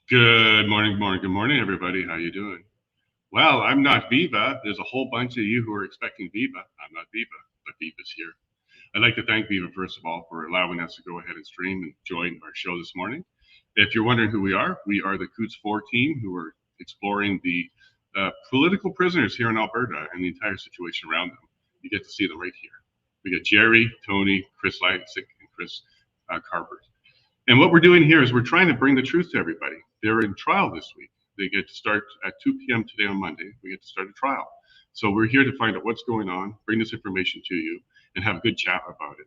Good morning, everybody. How you doing? Well, I'm not Viva. There's a whole bunch of you who are expecting Viva. I'm not Viva, but Viva's here. I'd like to thank Viva, first of all, for allowing us to go ahead and stream and join our show this morning. If you're wondering who we are the Coutts Four team who are exploring the political prisoners here in Alberta and the entire situation around them. You get to see them right here. We got Jerry, Tony, Chris Leipzig, and Chris Carbert. And what we're doing here is we're trying to bring the truth to everybody. They're in trial this week. They get to start at 2 p.m. today on Monday. We get to start a trial. So we're here to find out what's going on, bring this information to you, and have a good chat about it.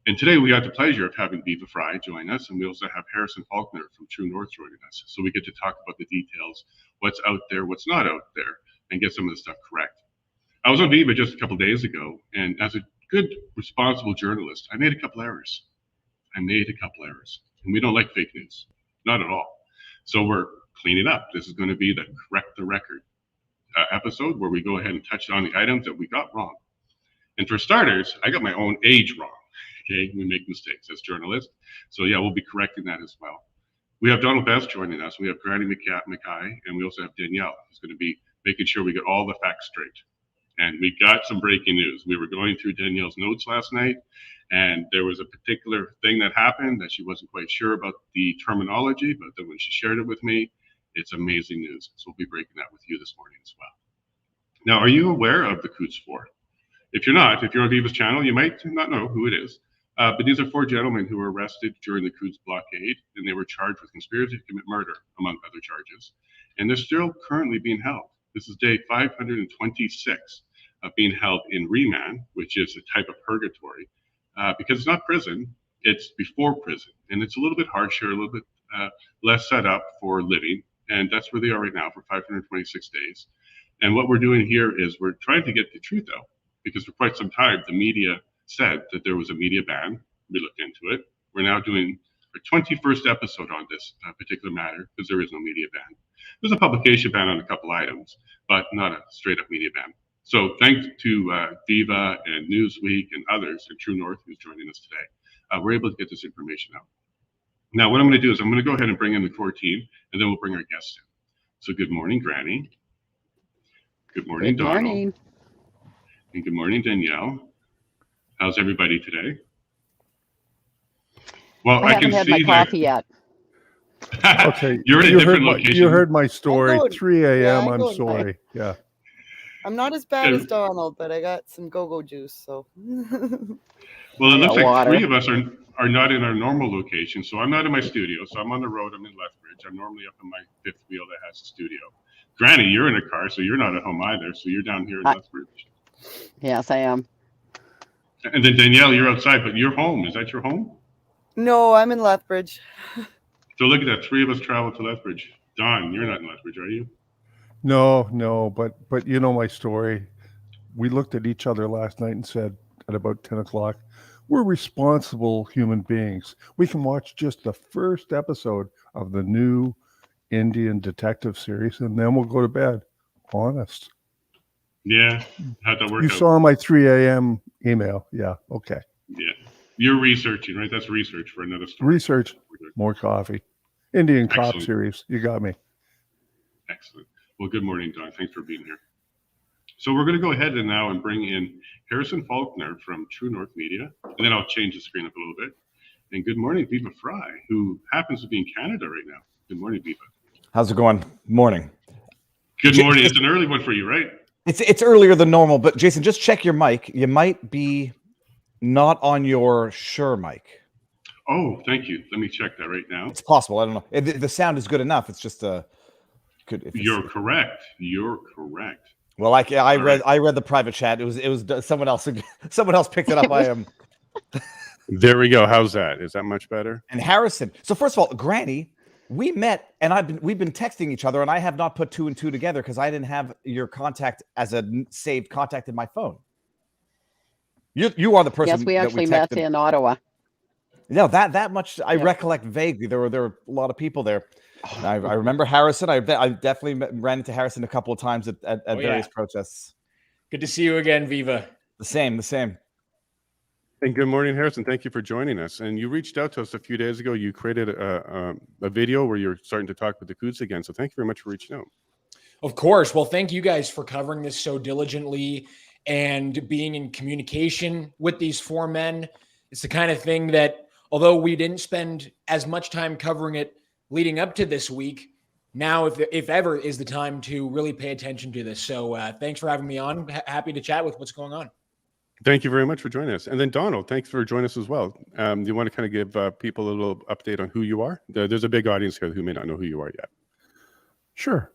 And today we got the pleasure of having Viva Frei join us, and we also have Faulkner from True North joining us. So we get to talk about the details, what's out there, what's not out there, and get some of the stuff correct. I was on Viva just a couple of days ago, and as a good, responsible journalist, I made a couple errors. And we don't like fake news, not at all. So we're cleaning up. This is going to be the Correct the Record episode where we go ahead and touch on the items that we got wrong. And for starters, I got my own age wrong. Okay, we make mistakes as journalists. So yeah, we'll be correcting that as well. We have Donald Best joining us. We have Granny Mackay, and we also have Danielle, who's going to be making sure we get all the facts straight. And we got some breaking news. We were going through Danielle's notes last night, and there was a particular thing that happened that she wasn't quite sure about the terminology, but then when she shared it with me, it's amazing news. So we'll be breaking that with you this morning as well. Now, are you aware of the Coutts Four? If you're not, if you're on Viva's channel, you might not know who it is. But these are four gentlemen who were arrested during the Coutts blockade, and they were charged with conspiracy to commit murder, among other charges. And they're still currently being held. This is day 526 of being held in remand, which is a type of purgatory, because it's not prison, it's before prison. And it's a little bit harsher, a little bit less set up for living. And that's where they are right now for 526 days. And what we're doing here is we're trying to get the truth out, because for quite some time, the media said that there was a media ban. We looked into it. We're now doing our 21st episode on this particular matter, because there is no media ban. There's a publication ban on a couple items, but not a straight up media ban. So thanks to Viva and Newsweek and others and True North who's joining us today, we're able to get this information out. Now, what I'm going to do is I'm going to go ahead and bring in the core team, and then we'll bring our guests in. So good morning, Granny. Good morning, Donald. Morning. And good morning, Danielle. How's everybody today? Well, I haven't had my coffee yet. Okay, you're in a different location. You heard my story. 3 a.m. I'm sorry. Yeah. I'm not as bad as Donald, but I got some go-go juice. So. Well, it looks like three of us are not in our normal location. So I'm not in my studio. So I'm on the road. I'm in Lethbridge. I'm normally up in my fifth wheel that has a studio. Granny, you're in a car, so you're not at home either. So you're down here in Lethbridge. Yes, I am. And then Danielle, you're outside, but you're home. Is that your home? No, I'm in Lethbridge. So look at that. Three of us traveled to Lethbridge. Don, you're not in Lethbridge, are you? No, but you know my story. We looked at each other last night and said at about 10 o'clock, we're responsible human beings. We can watch just the first episode of the new Indian detective series, and then we'll go to bed. Honest. Yeah, how'd that work out? You saw my 3 a.m. email. Yeah, okay. Yeah, you're researching, right? That's research for another story. Research, more coffee. Indian cop series. You got me. Excellent. Well, good morning, Don. Thanks for being here. So we're going to go ahead and bring in Faulkner from True North Media, and then I'll change the screen up a little bit. And good morning, Viva Frei, who happens to be in Canada right now. Good morning, Viva. How's it going? Morning. Good morning. It's an early one for you, right? It's earlier than normal, but Jason, just check your mic. You might be not on your Shure mic. Oh, thank you. Let me check that right now. It's possible. I don't know. The sound is good enough. It's just You're correct. You're correct. Well, I read the private chat. It was someone else. Someone else picked it up. I am. There we go. How's that? Is that much better? And Harrison. So first of all, Granny, we met and we've been texting each other, and I have not put two and two together because I didn't have your contact as a saved contact in my phone. You are the person. Yes, we actually met in Ottawa. No, that much I recollect vaguely. There were a lot of people there. I remember Harrison. I definitely ran into Harrison a couple of times at various protests. Good to see you again, Viva. The same. And good morning, Harrison. Thank you for joining us. And you reached out to us a few days ago. You created a video where you're starting to talk with the Coutts again. So thank you very much for reaching out. Of course. Well, thank you guys for covering this so diligently and being in communication with these four men. It's the kind of thing that, although we didn't spend as much time covering it leading up to this week, now, if ever, is the time to really pay attention to this. So thanks for having me on. Happy to chat with what's going on. Thank you very much for joining us. And then Donald, thanks for joining us as well. Do you want to kind of give people a little update on who you are? There's a big audience here who may not know who you are yet. Sure.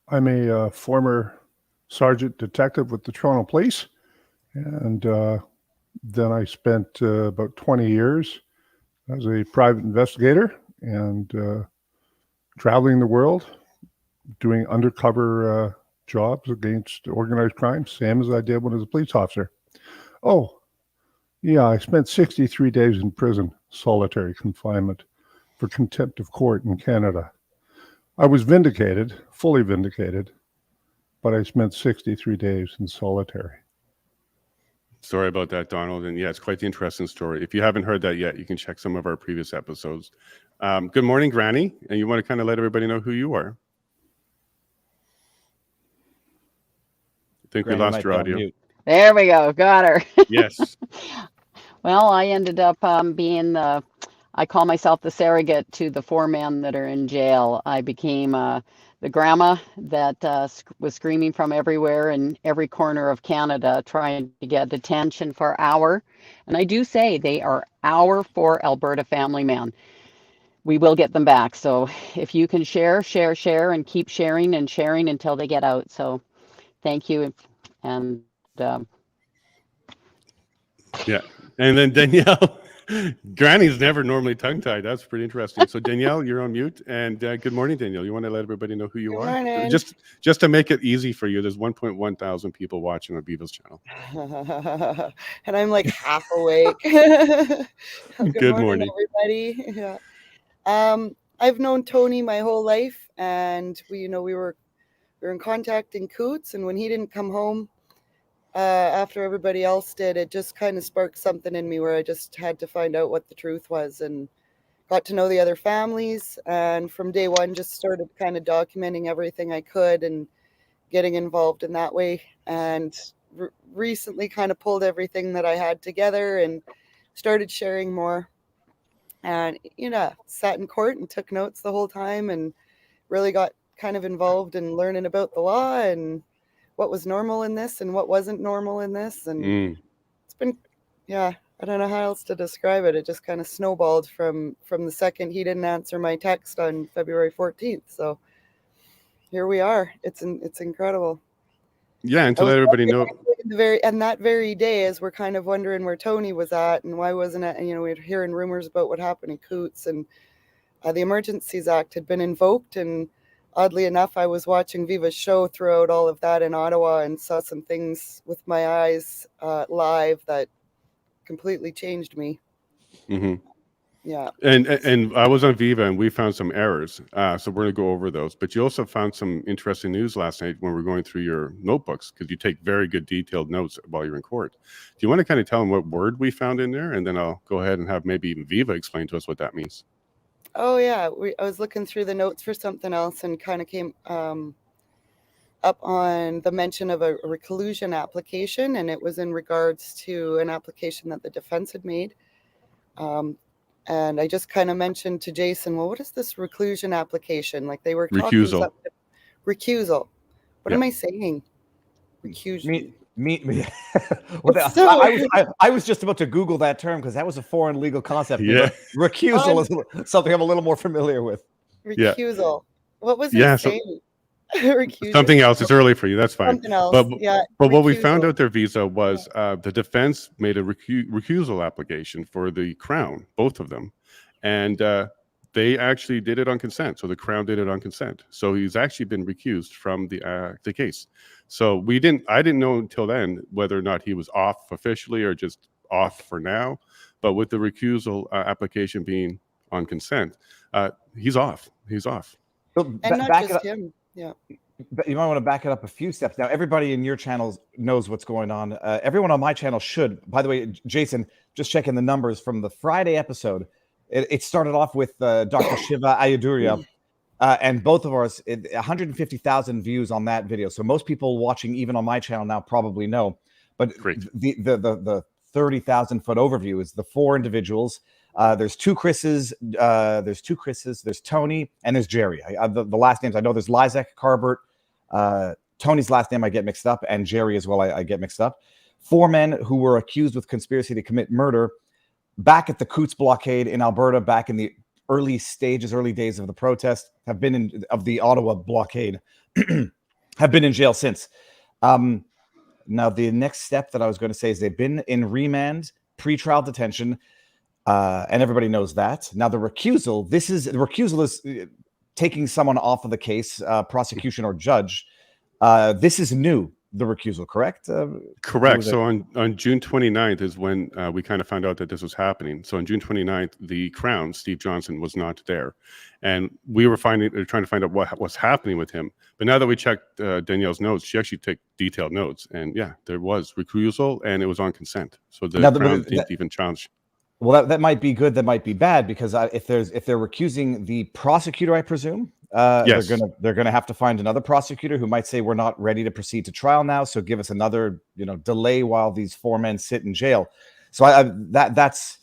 I'm a former sergeant detective with the Toronto Police. And then I spent about 20 years as a private investigator and traveling the world, doing undercover jobs against organized crime, same as I did when I was a police officer. Oh, yeah, I spent 63 days in prison, solitary confinement, for contempt of court in Canada. I was vindicated, fully vindicated, but I spent 63 days in solitary. Sorry about that, Donald. And yeah, it's quite the interesting story. If you haven't heard that yet, you can check some of our previous episodes. Good morning, Granny. And you want to kind of let everybody know who you are? I think Granny we lost your might be on audio. mute. There we go. Got her. Yes. Well, I ended up being I call myself the surrogate to the four men that are in jail. I became the grandma that was screaming from everywhere in every corner of Canada trying to get attention for our, and I do say they are our four Alberta family men. We will get them back. So if you can share, and keep sharing and sharing until they get out. So thank you. And Yeah. And then Danielle, Granny's never normally tongue-tied. That's pretty interesting. So Danielle, you're on mute. And good morning, Danielle. You want to let everybody know who you Good are? morning. Just to make it easy for you, there's 1.1 thousand people watching on Viva's channel. And I'm like half awake. Good morning. everybody. Yeah. I've known Tony my whole life, and we were in contact in Coutts, and when he didn't come home after everybody else did, it just kind of sparked something in me where I just had to find out what the truth was, and got to know the other families, and from day one just started kind of documenting everything I could and getting involved in that way, and recently kind of pulled everything that I had together and started sharing more, and sat in court and took notes the whole time and really got kind of involved in learning about the law and what was normal in this and what wasn't normal in this. And it's been, I don't know how else to describe it. It just kind of snowballed from the second he didn't answer my text on February 14th. So here we are. It's incredible. Yeah, and to let everybody know. That very day, as we're kind of wondering where Tony was at and why wasn't it, and we're hearing rumors about what happened in Coutts, and the Emergencies Act had been invoked, and oddly enough, I was watching Viva's show throughout all of that in Ottawa and saw some things with my eyes live that completely changed me. Mm-hmm. Yeah. And I was on Viva, and we found some errors. So we're going to go over those. But you also found some interesting news last night when we were going through your notebooks, because you take very good detailed notes while you're in court. Do you want to kind of tell them what word we found in there? And then I'll go ahead and have maybe even Viva explain to us what that means. Oh, yeah. I was looking through the notes for something else and kind of came up on the mention of a reclusion application, and it was in regards to an application that the defense had made. And I just kind of mentioned to Jason, well, what is this reclusion application? Like they were talking Recusal. Recusal. What am I saying? Recusal. Me. I was just about to Google that term because that was a foreign legal concept. Yeah. Recusal is something I'm a little more familiar with. Recusal. What was it saying? Something else. It's early for you. That's fine. Something else. But what we found out there, Visa, was the defense made a recusal application for the Crown, both of them, and they actually did it on consent. So the Crown did it on consent. So he's actually been recused from the case. So I didn't know until then whether or not he was off officially or just off for now. But with the recusal application being on consent, he's off. He's off. And not just him. Yeah. But you might want to back it up a few steps. Now, everybody in your channels knows what's going on. Everyone on my channel should. By the way, Jason, just checking the numbers from the Friday episode. It started off with Dr. Shiva Ayyaduria, and both of ours, 150,000 views on that video. So most people watching, even on my channel now, probably know. But Great. the 30,000 foot overview is the 4 individuals. There's 2 Chris's. There's Tony and there's Jerry. The last names I know. There's Lizak Carbert. Tony's last name I get mixed up, and Jerry as well. I get mixed up. 4 men who were accused with conspiracy to commit murder back at the Coutts blockade in Alberta, back in the early days of the protest, have been of the Ottawa blockade, have been in jail since. Now, the next step that I was going to say is they've been in remand, pretrial detention, and everybody knows that. Now, the recusal is taking someone off of the case, prosecution or judge. This is new. The recusal, correct? Correct. So on June 29th is when we kind of found out that this was happening. So on June 29th, the Crown, Steve Johnson, was not there. And we were trying to find out what was happening with him. But now that we checked Danielle's notes, she actually took detailed notes. And yeah, there was recusal and it was on consent. So the Crown didn't even challenge. Well, that might be good. That might be bad, because if they're recusing the prosecutor, I presume, yes, they're gonna have to find another prosecutor who might say we're not ready to proceed to trial now, so give us another delay while these 4 men sit in jail. So that's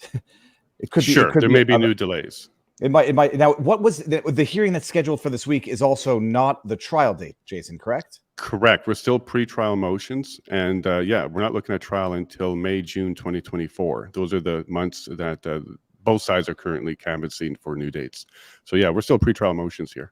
it. Could be sure. There may be other, new delays. It might. Now, what was the hearing that's scheduled for this week is also not the trial date, Jason, correct? Correct. We're still pre-trial motions, and yeah, we're not looking at trial until May, June 2024. Those are the months that both sides are currently canvassing for new dates. So yeah, we're still pre-trial motions here.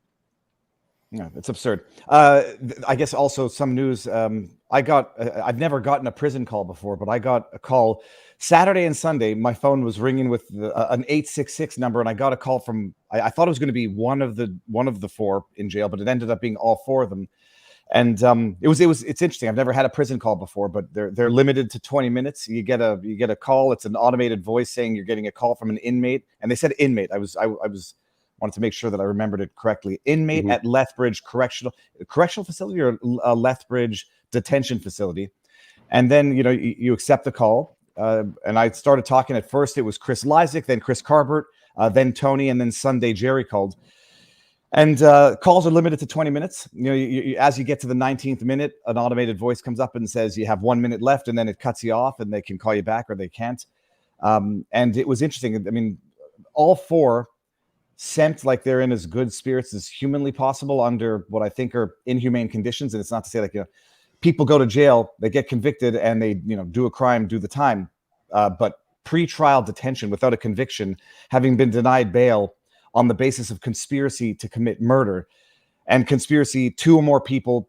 Yeah, it's absurd. I guess also some news. I've never gotten a prison call before, but I got a call Saturday and Sunday. My phone was ringing with an 866 number, and I got a call from. I thought it was going to be one of the 4 in jail, but it ended up being all 4 of them. And it's interesting. I've never had a prison call before, but they're limited to 20 minutes. You get a call. It's an automated voice saying you're getting a call from an inmate, and they said inmate. I wanted to make sure that I remembered it correctly. Inmate at Lethbridge correctional facility, or Lethbridge detention facility. And then you accept the call. And I started talking. At first it was Chris Lizak, then Chris Carbert, then Tony, and then Sunday Jerry called. And calls are limited to 20 minutes. As you get to the 19th minute, an automated voice comes up and says you have 1 minute left, and then it cuts you off, and they can call you back or they can't. And it was interesting. I mean, all 4 seemed like they're in as good spirits as humanly possible under what I think are inhumane conditions. And it's not to say people go to jail, they get convicted, and they do a crime, do the time. But pre-trial detention without a conviction, having been denied bail on the basis of conspiracy to commit murder, and conspiracy, 2 or more people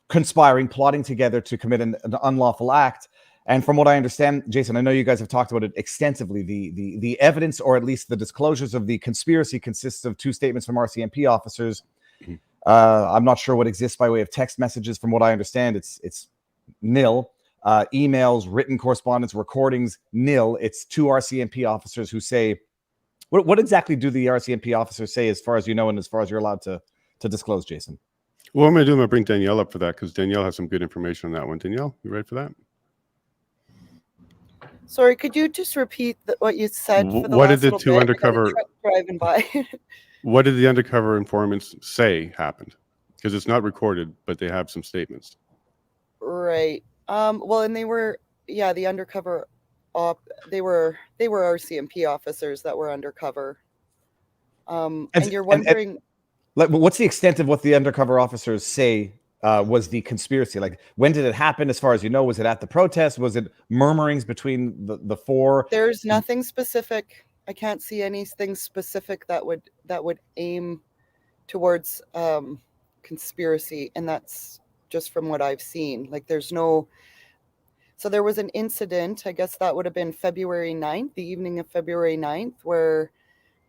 conspiring, plotting together to commit an unlawful act. And from what I understand, Jason, I know you guys have talked about it extensively. The evidence, or at least the disclosures of the conspiracy, consists of 2 statements from RCMP officers. I'm not sure what exists by way of text messages. From what I understand, it's nil. Emails, written correspondence, recordings, nil. It's 2 RCMP officers who say. What exactly do the RCMP officers say, as far as you know, and as far as you're allowed to disclose, Jason? Well, I'm going to bring Danielle up for that, because Danielle has some good information on that one. Danielle, you ready for that? Sorry, could you just repeat what you said? For the What last did the little 2 bit? undercover Driving by? What did the undercover informants say happened? Because it's not recorded, but they have some statements. Right. Well, and they were, the undercover they were RCMP officers that were undercover. And you're wondering, what's the extent of what the undercover officers say was the conspiracy? Like, when did it happen? As far as you know, was it at the protest? Was it murmurings between the 4? There's nothing specific. I can't see anything specific that would aim towards conspiracy, and that's just from what I've seen. Like, there's no. So there was an incident, I guess that would have been February 9th, the evening of February 9th, where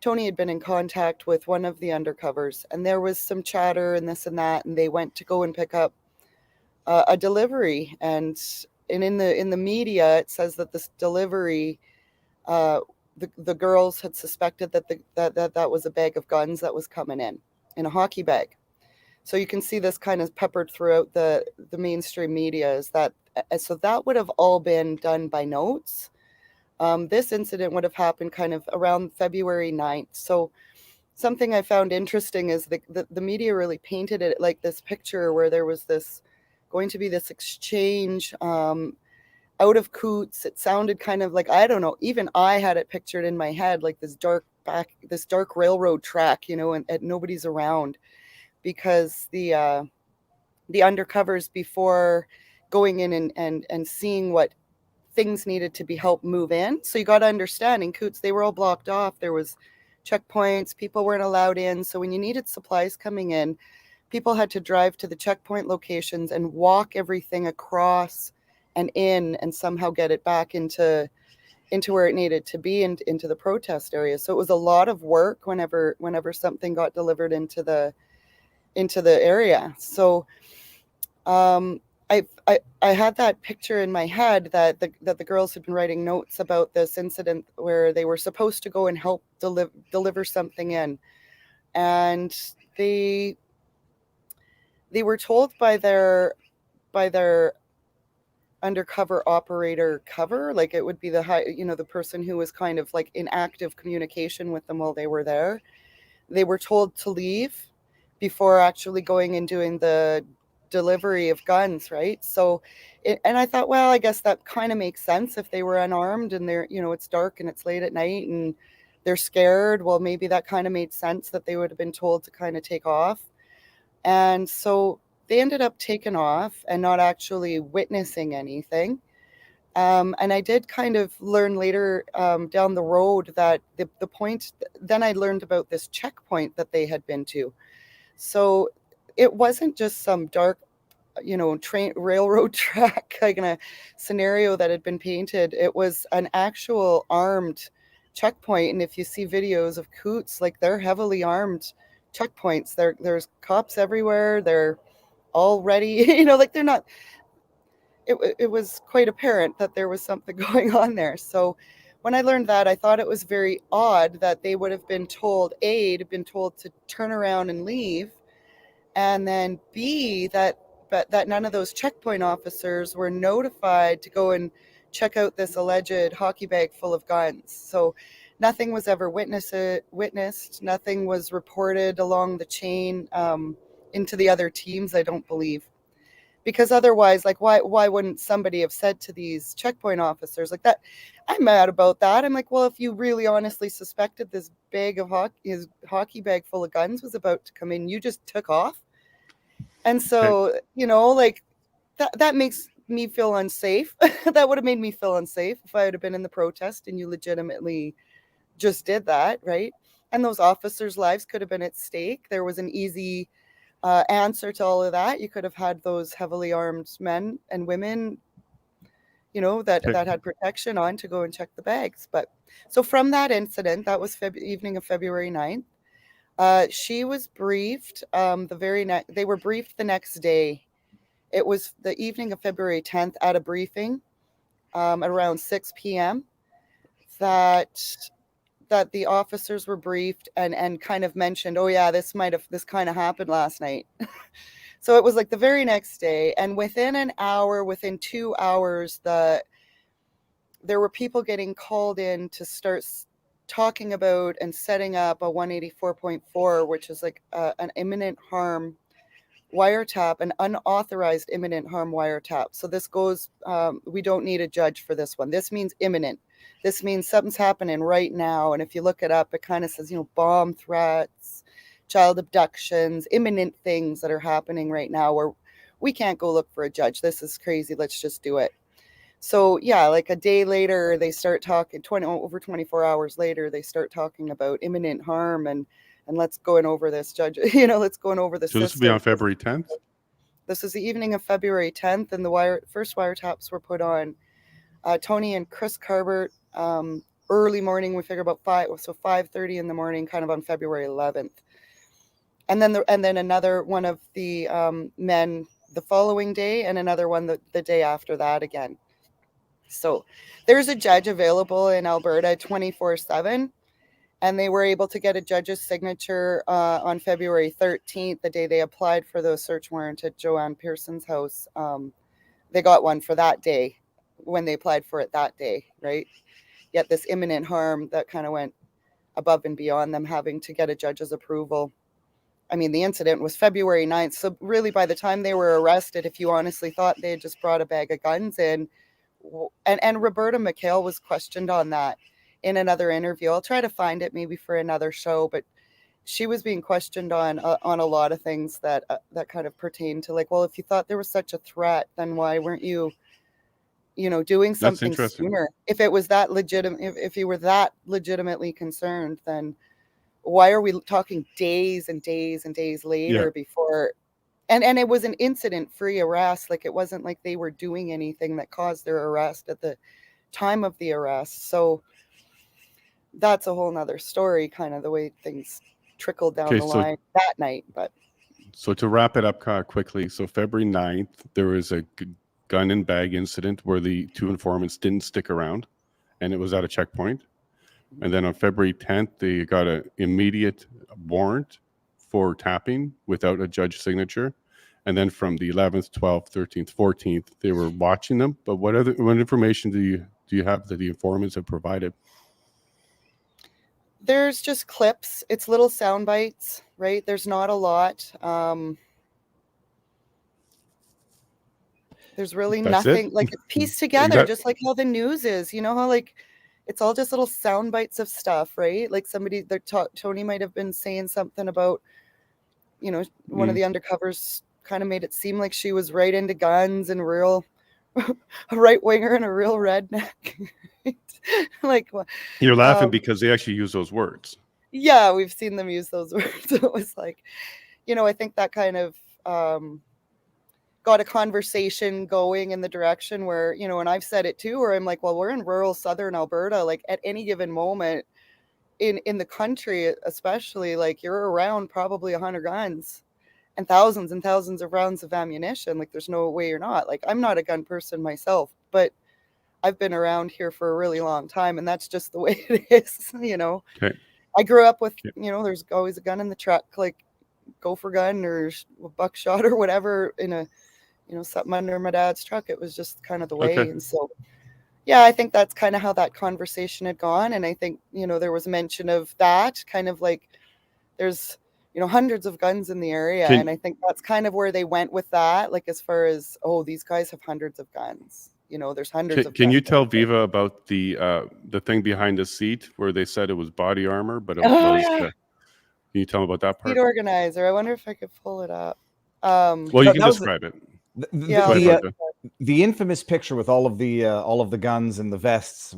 Tony had been in contact with one of the undercovers, and there was some chatter and this and that, and they went to go and pick up a delivery. And in the media, it says that this delivery, the girls had suspected that was a bag of guns that was coming in a hockey bag. So you can see this kind of peppered throughout the mainstream media, is that. So that would have all been done by notes. This incident would have happened kind of around February 9th. So something I found interesting is the media really painted it like this picture where there was going to be this exchange out of Coutts. It sounded kind of like, I don't know, even I had it pictured in my head like this dark railroad track, and nobody's around, because the undercovers, before going in and seeing what things needed to be helped move in. So you got to understand, in Coutts, they were all blocked off. There was checkpoints, people weren't allowed in. So when you needed supplies coming in, people had to drive to the checkpoint locations and walk everything across and in, and somehow get it back into where it needed to be, and into the protest area. So it was a lot of work whenever something got delivered into the area. So I had that picture in my head that the girls had been writing notes about this incident where they were supposed to go and help deliver something in, and they were told by their undercover operator cover, like it would be the person who was kind of like in active communication with them while they were there. They were told to leave before actually going and doing the delivery of guns, right? So and I thought, well, I guess that kind of makes sense. If they were unarmed and they're, it's dark and it's late at night and they're scared, well, maybe that kind of made sense that they would have been told to kind of take off. And so they ended up taking off and not actually witnessing anything. And I did kind of learn later down the road that the point, then I learned about this checkpoint that they had been to. So it wasn't just some dark, railroad track kind of scenario that had been painted. It was an actual armed checkpoint. And if you see videos of Coutts, like, they're heavily armed checkpoints. There's cops everywhere. They're all ready, like, they're not, it was quite apparent that there was something going on there. So when I learned that, I thought it was very odd that they would have been told, A, to turn around and leave, and then B, that none of those checkpoint officers were notified to go and check out this alleged hockey bag full of guns. So nothing was ever witnessed. Nothing was reported along the chain into the other teams, I don't believe. Because otherwise, like, why wouldn't somebody have said to these checkpoint officers like that? I'm mad about that. I'm like, well, if you really honestly suspected this his hockey bag full of guns was about to come in, you just took off. And so, like, that makes me feel unsafe. That would have made me feel unsafe if I would have been in the protest and you legitimately just did that, right? And those officers' lives could have been at stake. There was an easy answer to all of that. You could have had those heavily armed men and women, that had protection on to go and check the bags. But so from that incident, that was evening of February 9th. She was briefed they were briefed the next day. It was the evening of February 10th at a briefing around 6 p.m. that the officers were briefed and kind of mentioned, oh yeah, this kind of happened last night. So it was like the very next day, and within 2 hours, there were people getting called in to start talking about and setting up a 184.4, which is like an imminent harm wiretap, an unauthorized imminent harm wiretap. So this goes, we don't need a judge for this one. This means imminent. This means something's happening right now. And if you look it up, it kind of says, bomb threats, child abductions, imminent things that are happening right now where we can't go look for a judge. This is crazy. Let's just do it. So yeah, like a day later, they start talking, over 24 hours later, they start talking about imminent harm and let's go over this, judge, let's go over the So system. this will be on February 10th? This is the evening of February 10th, and the first wiretaps were put on Tony and Chris Carbert early morning. We figure about 5:30 in the morning, kind of on February 11th. And then another one of the men the following day, and another one the day after that again. So there's a judge available in Alberta 24/7. And they were able to get a judge's signature on February 13th, the day they applied for the search warrant at Joanne Pearson's house. They got one for that day when they applied for it that day, right? yet this imminent harm that kind of went above and beyond them having to get a judge's approval. I mean, the incident was February 9th. So really, by the time they were arrested, if you honestly thought they had just brought a bag of guns in, and Roberta McHale was questioned on that in another interview. I'll try to find it maybe for another show, but she was being questioned on a lot of things that kind of pertain to like, well, if you thought there was such a threat, then why weren't you, doing something sooner? If it was that legitimate, if you were that legitimately concerned, then why are we talking days and days and days later before? And it was an incident-free arrest. Like, it wasn't like they were doing anything that caused their arrest at the time of the arrest. So that's a whole nother story, kind of the way things trickled down the line that night. But so to wrap it up quickly, so February 9th, there was a gun and bag incident where the two informants didn't stick around, and it was at a checkpoint. And then on February 10th, they got an immediate warrant for tapping without a judge signature. And then from the 11th, 12th, 13th, 14th, they were watching them. But what information do you have that the informants have provided? There's just clips. It's little sound bites, right? There's not a lot. There's really nothing like pieced together, just like how the news is. You know how like it's all just little sound bites of stuff, right? Like Tony might have been saying something about, one of the undercovers kind of made it seem like she was right into guns and real a right winger and a real redneck. Like, you're laughing because they actually use those words. Yeah, we've seen them use those words. It was like, I think that kind of got a conversation going in the direction where, and I've said it too, where I'm like, well, we're in rural southern Alberta. Like at any given moment in the country, especially, like you're around probably 100 guns and thousands of rounds of ammunition. Like there's no way you're not. Like I'm not a gun person myself, but I've been around here for a really long time, and that's just the way it is. Okay. I grew up with, there's always a gun in the truck, like gopher gun or buckshot or whatever in a, something under my dad's truck. It was just kind of the way. Okay. And so, yeah, I think that's kind of how that conversation had gone. And I think, there was mention of that kind of like there's, hundreds of guns in the area. And I think that's kind of where they went with that. Like, as far as, oh, these guys have hundreds of guns. There's hundreds of guns. Can you tell Viva about the thing behind the seat where they said it was body armor, but it was... Can you tell them about that part? Seat organizer. I wonder if I could pull it up. Well, you can describe it. The infamous picture with all of the guns and the vests.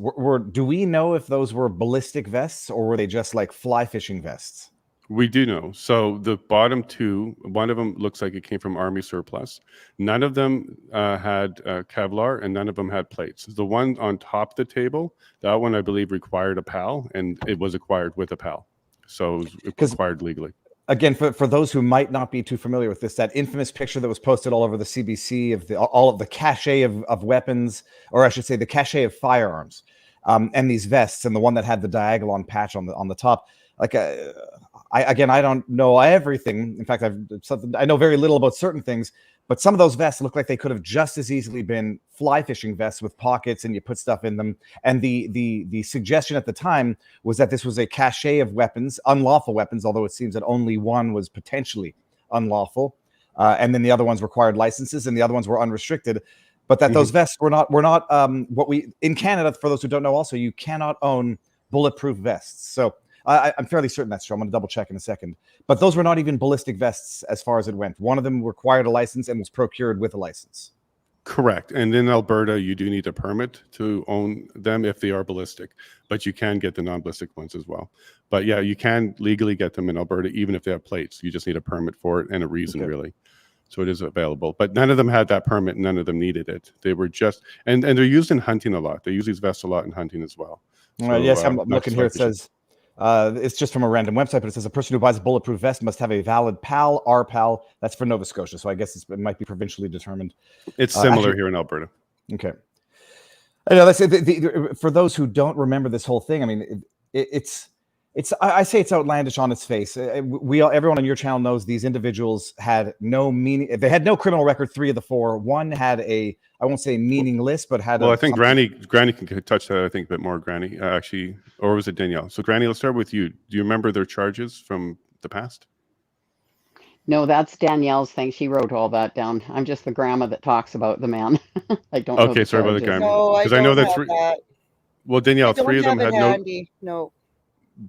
Do we know if those were ballistic vests or were they just like fly fishing vests? We do know. So the bottom two, one of them looks like it came from Army surplus. None of them had Kevlar, and none of them had plates. The one on top of the table, that one I believe required a PAL, and it was acquired with a PAL. So it was acquired legally. Again, for those who might not be too familiar with this, that infamous picture that was posted all over the CBC of all of the cache of weapons, or I should say the cache of firearms, and these vests, and the one that had the diagolon patch on the top. Like, I don't know everything. In fact, I know very little about certain things, but some of those vests look like they could have just as easily been fly fishing vests with pockets and you put stuff in them. And the suggestion at the time was that this was a cache of weapons, unlawful weapons, although it seems that only one was potentially unlawful. And then the other ones required licenses and the other ones were unrestricted. But that those vests were not what we, in Canada, for those who don't know also, you cannot own bulletproof vests. So I'm fairly certain that's true. I'm going to double check in a second. But those were not even ballistic vests as far as it went. One of them required a license and was procured with a license. Correct. And in Alberta, you do need a permit to own them if they are ballistic, but you can get the non-ballistic ones as well. But yeah, you can legally get them in Alberta, even if they have plates. You just need a permit for it and a reason, really. So it is available. But none of them had that permit. None of them needed it. They were just, and they're used in hunting a lot. They use these vests a lot in hunting as well. So, yes, I'm looking here. It says, it's just from a random website, but it says a person who buys a bulletproof vest must have a valid PAL, RPAL. That's for Nova Scotia, so I guess it might be provincially determined. It's similar here in Alberta. Okay. I know that's for those who don't remember this whole thing. I mean, it's I say it's outlandish on its face. Everyone on your channel knows these individuals had no meaning. They had no criminal record. 3 of the 4. One had I won't say meaningless, but had. Well, I think Granny can touch that. I think a bit more. Granny, actually, or was it Danielle? So, Granny, let's start with you. Do you remember their charges from the past? No, that's Danielle's thing. She wrote all that down. I'm just the grandma that talks about the man. I don't know. Okay, the sorry about the charges. grandma. No, I 'Cause don't I know that have three- that. Well, Danielle, I don't 3 of them have had it no. handy. No.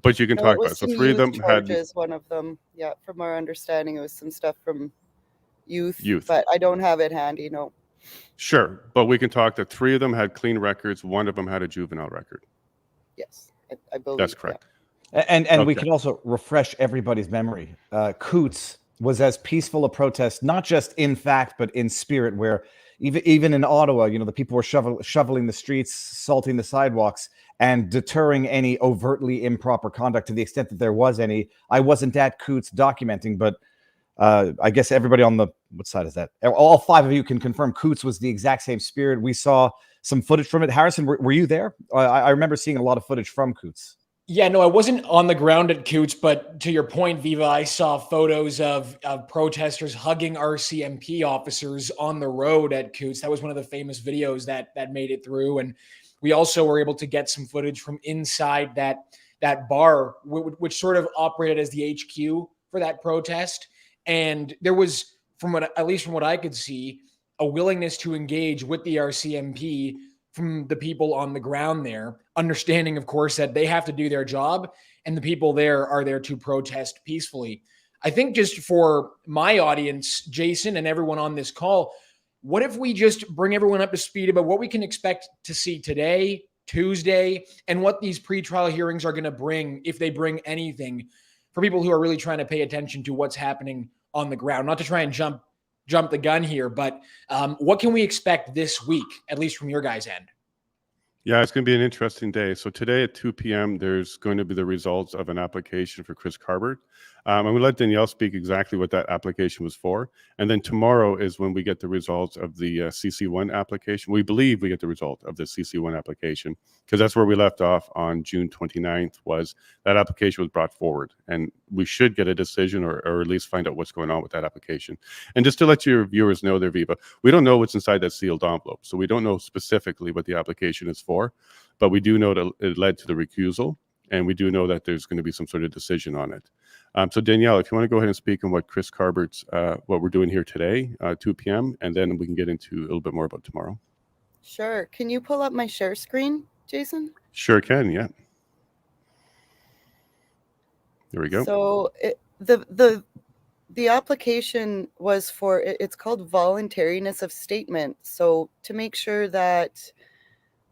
But you can No, talk it was about it. So some 3 of them youth had charges, one of them. Yeah, from our understanding, it was some stuff from youth. Youth. But I don't have it handy, no. Sure, but we can talk that 3 of them had clean records. 1 of them had a juvenile record. Yes, I believe. That's correct. And we Okay. can also refresh everybody's memory. Coutts was as peaceful a protest, not just in fact, but in spirit, where even in Ottawa, the people were shoveling the streets, salting the sidewalks, and deterring any overtly improper conduct to the extent that there was any. I wasn't at Coutts documenting, but I guess everybody on what side is that? All 5 of you can confirm Coutts was the exact same spirit. We saw some footage from it. Harrison, were you there? I remember seeing a lot of footage from Coutts. Yeah, no, I wasn't on the ground at Coutts, but to your point, Viva, I saw photos of protesters hugging RCMP officers on the road at Coutts. That was one of the famous videos that made it through. And we also were able to get some footage from inside that bar, which sort of operated as the HQ for that protest. And there was, at least from what I could see, a willingness to engage with the RCMP from the people on the ground there, understanding, of course, that they have to do their job and the people there are there to protest peacefully. I think just for my audience, Jason, and everyone on this call, what if we just bring everyone up to speed about what we can expect to see today, Tuesday, and what these pretrial hearings are going to bring, if they bring anything, for people who are really trying to pay attention to what's happening on the ground? Not to try and jump the gun here, but what can we expect this week, at least from your guys' end? Yeah, it's going to be an interesting day. So today at 2 p.m., there's going to be the results of an application for Chris Carbert. I'm going to let Danielle speak exactly what that application was for. And then tomorrow is when we get the results of the CC1 application. We believe we get the result of the CC1 application, because that's where we left off on June 29th, was that application was brought forward. And we should get a decision or at least find out what's going on with that application. And just to let your viewers know there, Viva, we don't know what's inside that sealed envelope. So we don't know specifically what the application is for, but we do know that it led to the recusal. And we do know that there's going to be some sort of decision on it. So Danielle, if you want to go ahead and speak on what Chris Carbert's, what we're doing here today, 2 p.m., and then we can get into a little bit more about tomorrow. Sure. Can you pull up my share screen, Jason? Sure can, yeah. There we go. So the application was for, it's called voluntariness of statement. So to make sure that,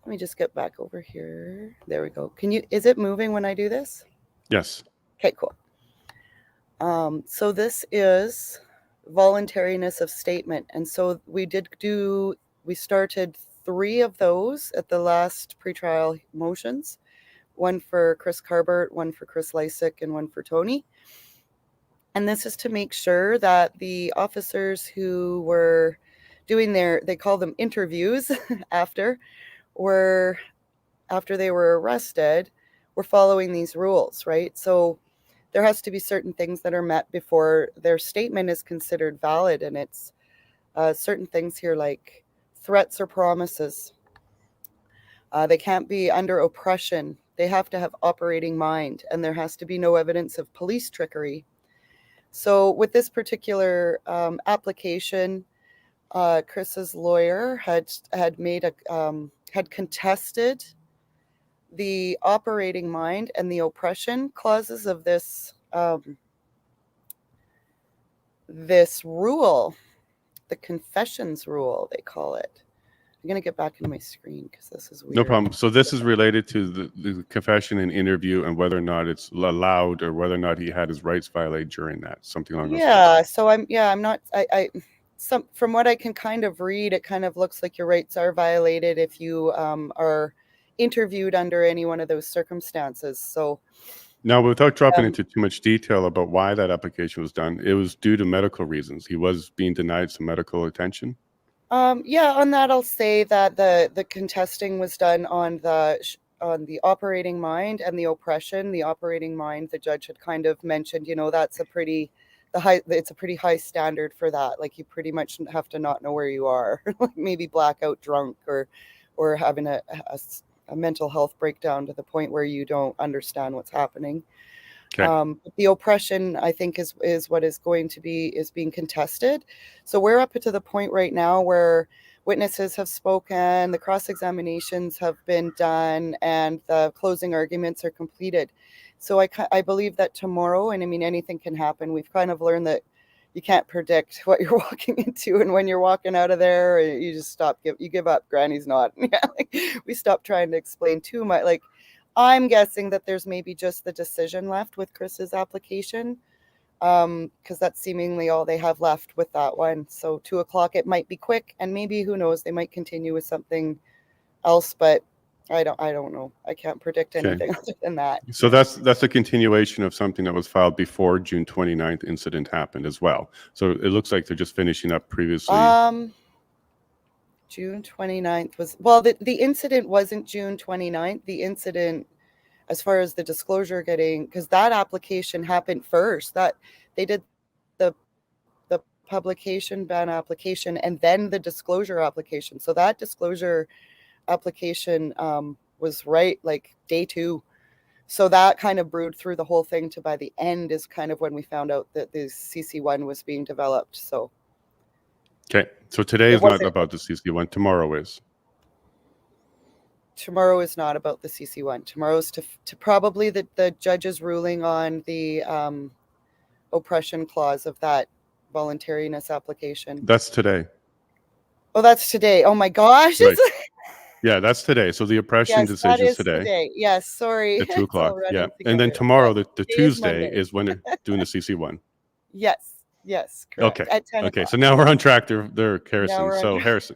let me just get back over here. There we go. Is it moving when I do this? Yes. Okay, cool. So this is voluntariness of statement. And so we started 3 of those at the last pretrial motions, 1 for Chris Carbert, 1 for Chris Lysick, and 1 for Tony. And this is to make sure that the officers who were doing they call them interviews after they were arrested, were following these rules, right? So there has to be certain things that are met before their statement is considered valid. And it's certain things here like threats or promises. They can't be under oppression. They have to have operating mind, and there has to be no evidence of police trickery. So with this particular application, Chris's lawyer had contested the operating mind and the oppression clauses of this rule, the confessions rule, they call it. I'm going to get back into my screen because this is weird. No problem. So this is related to the confession and interview and whether or not it's allowed or whether or not he had his rights violated during that, something along those lines. Yeah, so I'm not, from what I can kind of read, it kind of looks like your rights are violated if you are interviewed under any one of those circumstances. So now, without dropping into too much detail about why that application was done, it was due to medical reasons. He was being denied some medical attention. Yeah, on that I'll say that the contesting was done on the operating mind and the oppression. The operating mind, the judge had kind of mentioned, that's it's a pretty high standard for that. Like, you pretty much have to not know where you are, like maybe blackout drunk or having a mental health breakdown to the point where you don't understand what's happening. Okay. The oppression, I think, is what is being contested. So we're up to the point right now where witnesses have spoken, the cross-examinations have been done, and the closing arguments are completed. So I believe that tomorrow, and I mean, anything can happen. We've kind of learned that you can't predict what you're walking into, and when you're walking out of there, you just you give up. Granny's not. Yeah, like, we stop trying to explain too much. Like, I'm guessing that there's maybe just the decision left with Chris's application, because that's seemingly all they have left with that one. So 2:00, it might be quick, and maybe, who knows, they might continue with something else, but I don't know. I can't predict anything other than that. So that's a continuation of something that was filed before June 29th incident happened as well. So it looks like they're just finishing up previously. June 29th was, well, the incident wasn't June 29th. The incident, as far as the disclosure getting, because that application happened first, that they did the publication ban application and then the disclosure application. So that disclosure application was right like day 2. So that kind of brewed through the whole thing to, by the end, is kind of when we found out that the CC1 was being developed. So okay. So today is not about the CC1. Tomorrow is. Tomorrow is not about the CC1. Tomorrow's to probably the judge's ruling on the oppression clause of that voluntariness application. That's today. Oh, that's today. Oh my gosh. Right. Yeah, that's today. So the oppression decision is today. Yes, sorry. At 2:00. Yeah. And then tomorrow, the Tuesday, is when they're doing the CC1. Yes, correct. Okay. At 10 Okay. o'clock. So now we're on track there, Harrison. So Harrison.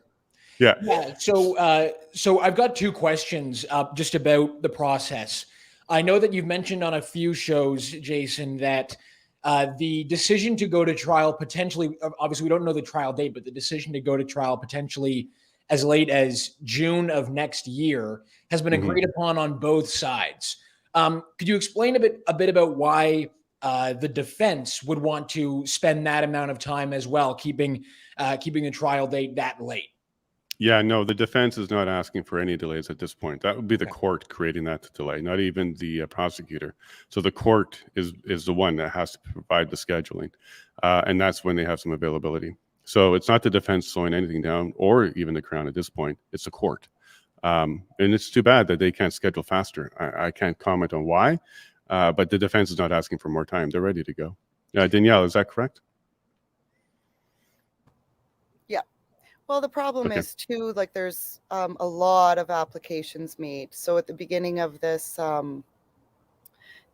Yeah. Yeah. So I've got 2 questions just about the process. I know that you've mentioned on a few shows, Jason, that the decision to go to trial potentially, obviously we don't know the trial date, but the decision to go to trial potentially as late as June of next year has been agreed upon on both sides. Could you explain a bit about why the defense would want to spend that amount of time as well, keeping the trial date that late? Yeah, no, the defense is not asking for any delays at this point. That would be the court creating that delay, not even the prosecutor. So the court is the one that has to provide the scheduling, and that's when they have some availability. So it's not the defense slowing anything down, or even the Crown at this point. It's the court, and it's too bad that they can't schedule faster. I can't comment on why, but the defense is not asking for more time. They're ready to go. Danielle, is that correct? Well, the problem is too, like, there's a lot of applications made. So at the beginning of this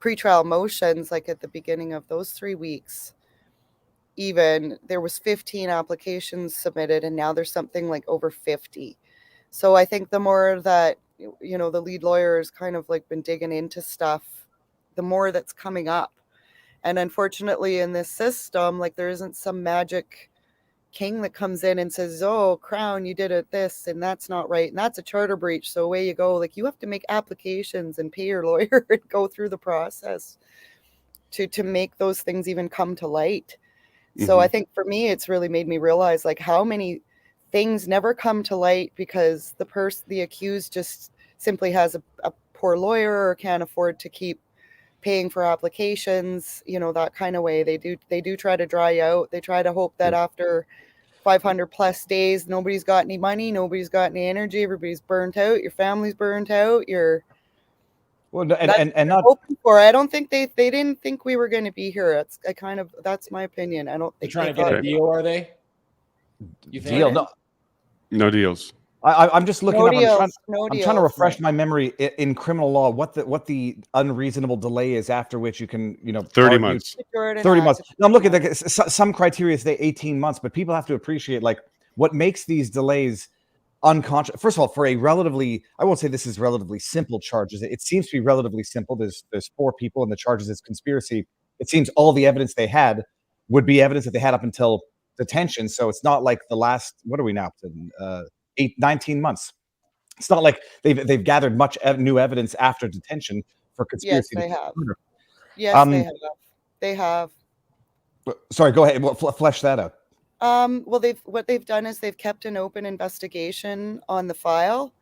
pretrial motions, like at the beginning of those 3 weeks, even there was 15 applications submitted, and now there's something like over 50. So I think the more that, the lead lawyer has kind of like been digging into stuff, the more that's coming up. And unfortunately in this system, like, there isn't some magic king that comes in and says, oh, Crown, you did it this and that's not right, and that's a charter breach, so away you go. Like, you have to make applications and pay your lawyer and go through the process to make those things even come to light. So I think for me, it's really made me realize, like, how many things never come to light because the accused just simply has a poor lawyer or can't afford to keep paying for applications, that kind of way. They do try to dry out. They try to hope that after 500 plus days, nobody's got any money, nobody's got any energy, everybody's burnt out, your family's burnt out, and not hoping for. I don't think they didn't think we were going to be here. That's my opinion. I don't think they're trying to get a deal, are they? You think? Deal? No deals. I'm just looking up. I'm trying to refresh my memory in criminal law. What the unreasonable delay is after which you can 30 months. 30 months. Now I'm looking at some criteria say 18 months, but people have to appreciate, like, what makes these delays unconscious. First of all, for a relatively, I won't say this is relatively simple charges. It seems to be relatively simple. There's 4 people and the charges is conspiracy. It seems all the evidence they had would be evidence that they had up until detention. So it's not like the last, what are we now? 19 months. It's not like they've gathered much new evidence after detention for Yes, conspiracy to they commit have. murder. Yes, they have. They have. Sorry, go ahead. Well, flesh that out. Well, what they've done is they've kept an open investigation on the file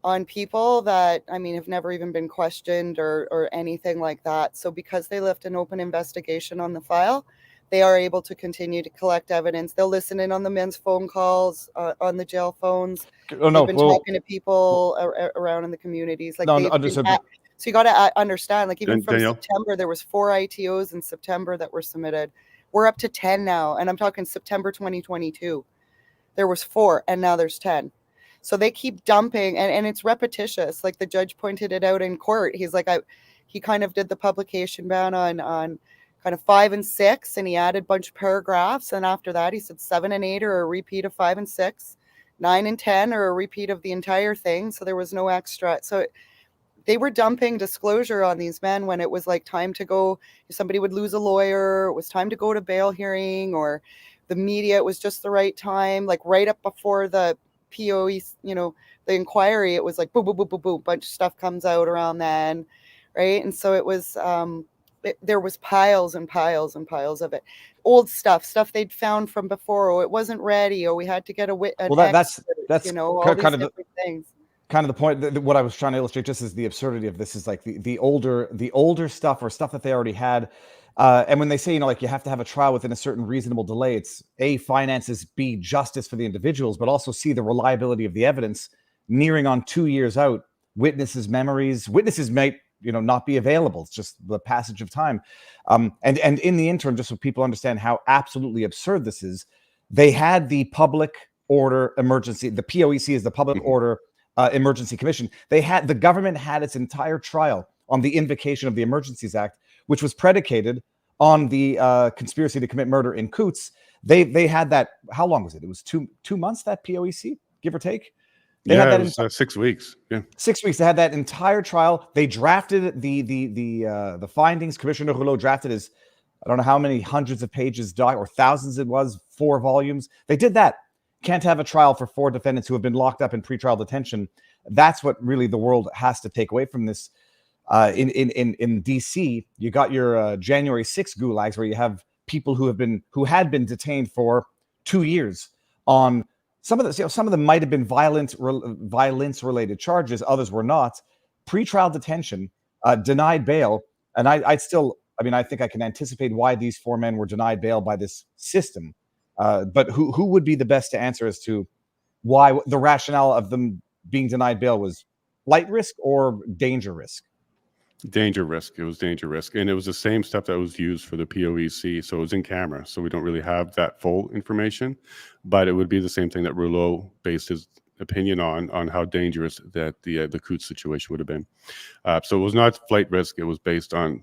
on people that, I mean, have never even been questioned or anything like that. So because they left an open investigation on the file, they are able to continue to collect evidence. They'll listen in on the men's phone calls, on the jail phones. Oh no, They've been talking to people around in the communities. Like no, they've understood. been so you got to understand, like even from Danielle? September, there was 4 ITOs in September that were submitted. We're up to 10 now, and I'm talking September 2022. There was 4, and now there's 10. So they keep dumping, and it's repetitious. Like the judge pointed it out in court. He's like, he kind of did the publication ban on kind of 5 and 6, and he added a bunch of paragraphs. And after that, he said 7 and 8 are a repeat of 5 and 6, 9 and 10 are a repeat of the entire thing. So there was no extra. So they were dumping disclosure on these men when it was like time to go. Somebody would lose a lawyer. It was time to go to bail hearing, or the media. It was just the right time, like right up before the POE, the inquiry. It was like boom, boom, boom, boom, boom. Bunch of stuff comes out around then, right? And so it was. There was piles and piles and piles of it. Old stuff they'd found from before. Oh, it wasn't ready. Or we had to get an that's all kind these of different things. Kind of the point that what I was trying to illustrate just is the absurdity of this is like the older stuff or stuff that they already had. And when they say, like you have to have a trial within a certain reasonable delay, it's A, finances, B, justice for the individuals, but also C, the reliability of the evidence nearing on 2 years out. Witnesses' memories, witnesses might, not be available. It's just the passage of time. And in the interim, just so people understand how absolutely absurd this is, they had the public order emergency. The POEC is the public order emergency commission. The government had its entire trial on the invocation of the Emergencies Act, which was predicated on the conspiracy to commit murder in Coutts. They had that. How long was it? It was two months, that POEC, give or take. They had that it was 6 weeks. Yeah, 6 weeks. They had that entire trial. They drafted the findings. Commissioner Rouleau drafted his, I don't know how many hundreds of pages or thousands it was, 4 volumes. They did that. Can't have a trial for 4 defendants who have been locked up in pretrial detention. That's what really the world has to take away from this. In DC, you got your January 6th gulags, where you have people who had been detained for 2 years on some of them might have been violence related charges, others were not. Pretrial detention, denied bail, and I think I can anticipate why these 4 men were denied bail by this system. But who would be the best to answer as to why the rationale of them being denied bail was flight risk or danger risk? Danger risk. It was danger risk. And it was the same stuff that was used for the POEC. So it was in camera. So we don't really have that full information, but it would be the same thing that Rouleau based his opinion on how dangerous that the Coutts situation would have been. So it was not flight risk. It was based on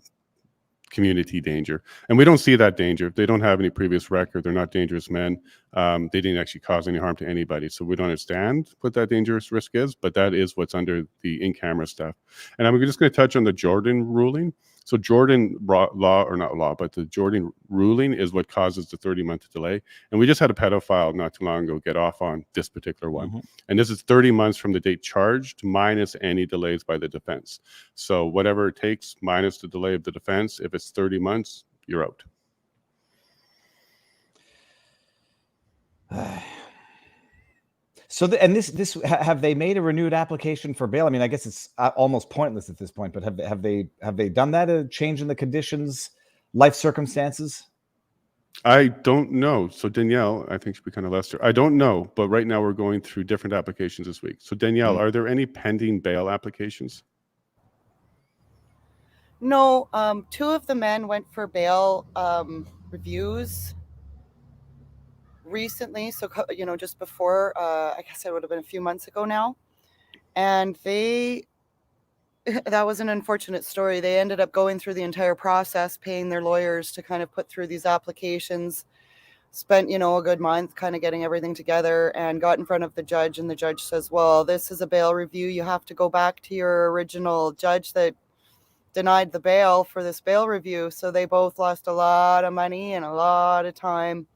community danger, and we don't see that danger. They don't have any previous record. They're not dangerous men. They didn't actually cause any harm to anybody, so we don't understand what that dangerous risk is, but that is what's under the in-camera stuff. And I'm just going to touch on the Jordan ruling. So Jordan law, or not law, but the Jordan ruling is what causes the 30-month delay. And we just had a pedophile not too long ago get off on this particular one. Mm-hmm. And this is 30 months from the date charged minus any delays by the defense. So whatever it takes minus the delay of the defense, if it's 30 months, you're out. So, this have they made a renewed application for bail? I mean, I guess it's almost pointless at this point. But have they done that? A change in the conditions, life circumstances? I don't know. So Danielle, I think she'll be kind of Lester. I don't know, but right now we're going through different applications this week. So Danielle, are there any pending bail applications? No. 2 of the men went for bail reviews recently, so just before, I guess it would have been a few months ago now, and that was an unfortunate story. They ended up going through the entire process, paying their lawyers to kind of put through these applications, spent a good month kind of getting everything together, and got in front of the judge, and the judge says, well, this is a bail review. You have to go back to your original judge that denied the bail for this bail review. So they both lost a lot of money and a lot of time.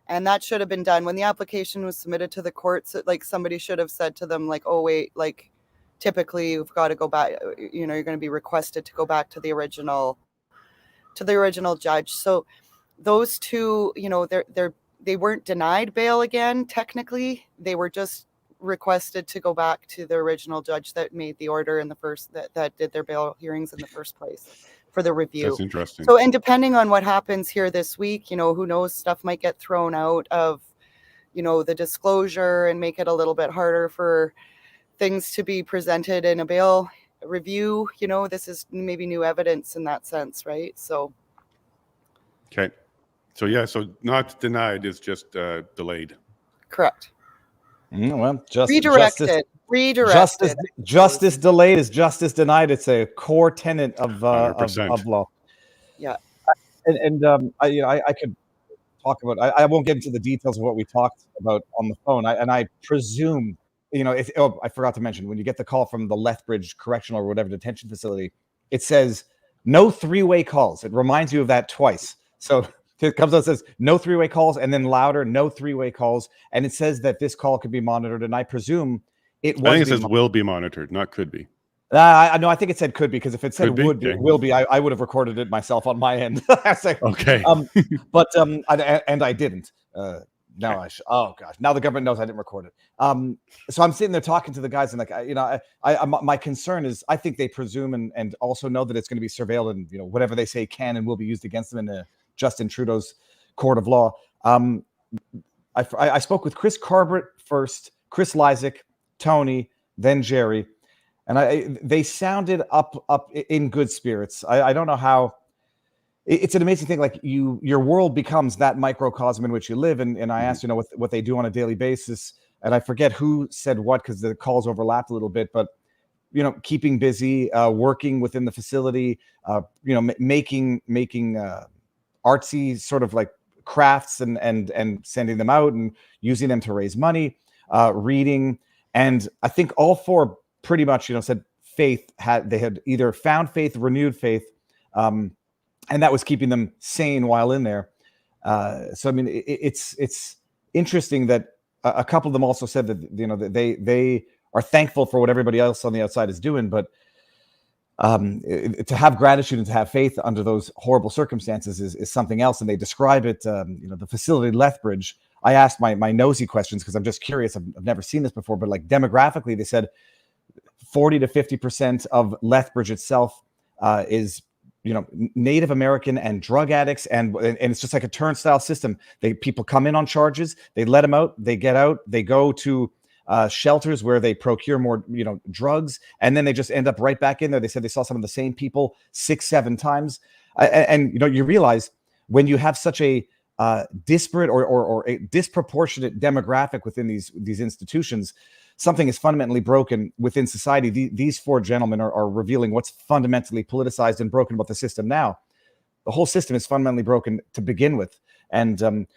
And that should have been done when the application was submitted to the courts. Like somebody should have said to them, like, oh wait, like typically you've got to go back, you know, you're going to be requested to go back to the original judge. So those two, you know, they weren't denied bail again. Technically, they were just requested to go back to the original judge that made the order in the first, that did their bail hearings in the first place for the review. That's interesting. So, and depending on what happens here this week, you know, who knows, stuff might get thrown out of, you know, the disclosure and make it a little bit harder for things to be presented in a bail review. You know, this is maybe new evidence in that sense, right? So. Okay. So yeah, so not denied is just delayed. Correct. Well, Redirected. Justice delayed is justice denied. It's a core tenet of law. Yeah. And I could talk about. I won't get into the details of what we talked about on the phone. I presume, you know, I forgot to mention, when you get the call from the Lethbridge Correctional or whatever detention facility, it says no three-way calls. It reminds you of that twice. So it comes out and says no three-way calls, and then louder, no three-way calls. And it says that this call could be monitored. And I presume it was. I think it says will be monitored, not could be. No, I think it said could be, because if it said would be, will be, I would have recorded it myself on my end. Okay. But I didn't. Now I should. Oh gosh! Now the government knows I didn't record it. So I'm sitting there talking to the guys, and like, you know, my concern is, I think they presume and also know that it's going to be surveilled, and you know, whatever they say can and will be used against them in Justin Trudeau's court of law. I spoke with Chris Carbert first, Chris Lysak, Tony, then Jerry, and they sounded up in good spirits. I don't know how. It's an amazing thing. Like your world becomes that microcosm in which you live. And I asked, you know, what they do on a daily basis. And I forget who said what, because the calls overlapped a little bit, but, you know, keeping busy, working within the facility, you know, making artsy sort of like crafts and sending them out and using them to raise money, reading. And I think all four pretty much, you know, said they had either found faith, renewed faith, and that was keeping them sane while in there. So I mean, it's interesting that a couple of them also said that, you know, that they are thankful for what everybody else on the outside is doing, but to have gratitude and to have faith under those horrible circumstances is something else. And they describe it, you know, the facility Lethbridge. I asked my nosy questions because I'm just curious. I've never seen this before, but like demographically, they said 40 to 50% of Lethbridge itself is, you know, Native American and drug addicts, and it's just like a turnstile system. People come in on charges, they let them out, they get out, they go to shelters where they procure more, you know, drugs, and then they just end up right back in there. They said they saw some of the same people 6-7 times, and you know, you realize when you have such a disparate or a disproportionate demographic within these institutions, something is fundamentally broken within society. These four gentlemen are revealing what's fundamentally politicized and broken about the system now. The whole system is fundamentally broken to begin with. And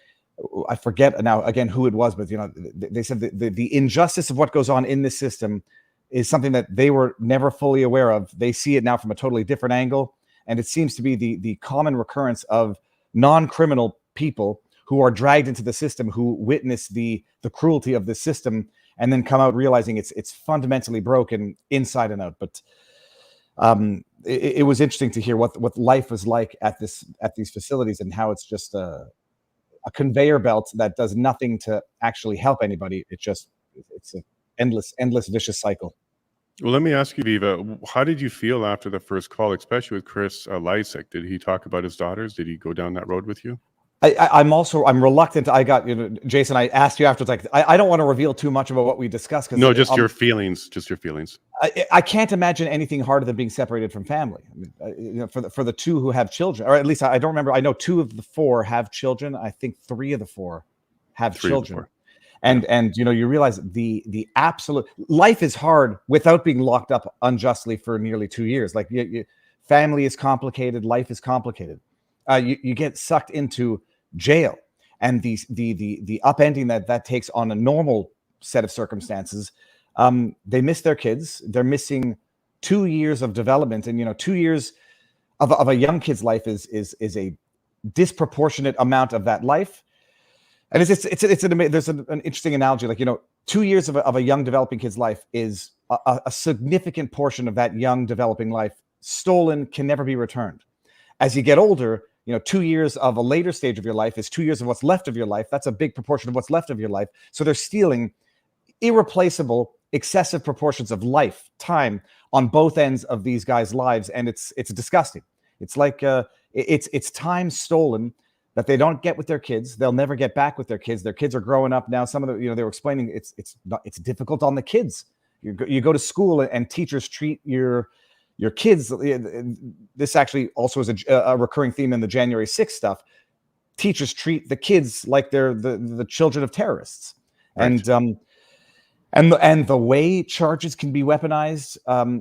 I forget now again who it was, but you know, they said the injustice of what goes on in this system is something that they were never fully aware of. They see it now from a totally different angle. And it seems to be the common recurrence of non-criminal people who are dragged into the system, who witness the cruelty of the system, and then come out realizing it's fundamentally broken inside and out. But it was interesting to hear what life was like at these facilities, and how it's just a conveyor belt that does nothing to actually help anybody. It's an endless vicious cycle. Well, let me ask you, Viva, how did you feel after the first call, especially with Chris Lysak? Did he talk about his daughters? Did he go down that road with you? I'm reluctant. I got, you know, Jason, I asked you afterwards, like, I don't want to reveal too much about what we discussed. No, just your feelings, I can't imagine anything harder than being separated from family. I mean, you know, for the two who have children, or at least I don't remember. I know 2 of the 4 have children. I think 3 of the 4 have children. And you know, you realize the absolute life is hard without being locked up unjustly for nearly 2 years. Like family is complicated, life is complicated. You get sucked into jail, and the upending that takes on a normal set of circumstances. They miss their kids. They're missing 2 years of development, and you know, 2 years of a young kid's life is a disproportionate amount of that life. And there's an interesting analogy, like, 2 years of a young developing kid's life is a significant portion of that young developing life stolen, can never be returned. As you get older, 2 years of a later stage of your life is 2 years of what's left of your life. That's a big proportion of what's left of your life. So they're stealing irreplaceable, excessive proportions of life, time on both ends of these guys' lives, and it's disgusting. It's like it's time stolen that they don't get with their kids. They'll never get back with their kids. Their kids are growing up now. Some of the, they were explaining it's difficult on the kids. You go to school and teachers treat your kids. This actually also is a recurring theme in the January 6th stuff. Teachers treat the kids like they're the children of terrorists, right. And the way charges can be weaponized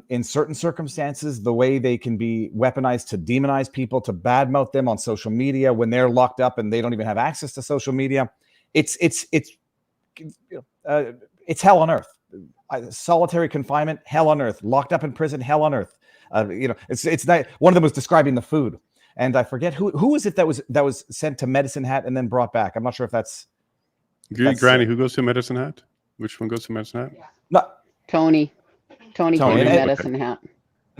in certain circumstances, the way they can be weaponized to demonize people, to badmouth them on social media when they're locked up and they don't even have access to social media, it's hell on earth. Solitary confinement, hell on earth. Locked up in prison, hell on earth. It's not. One of them was describing the food, and I forget who was it that was sent to Medicine Hat and then brought back. I'm not sure if that's Granny. Who goes to Medicine Hat? Which one goes to Medicine Hat? No, Tony came to Medicine Hat.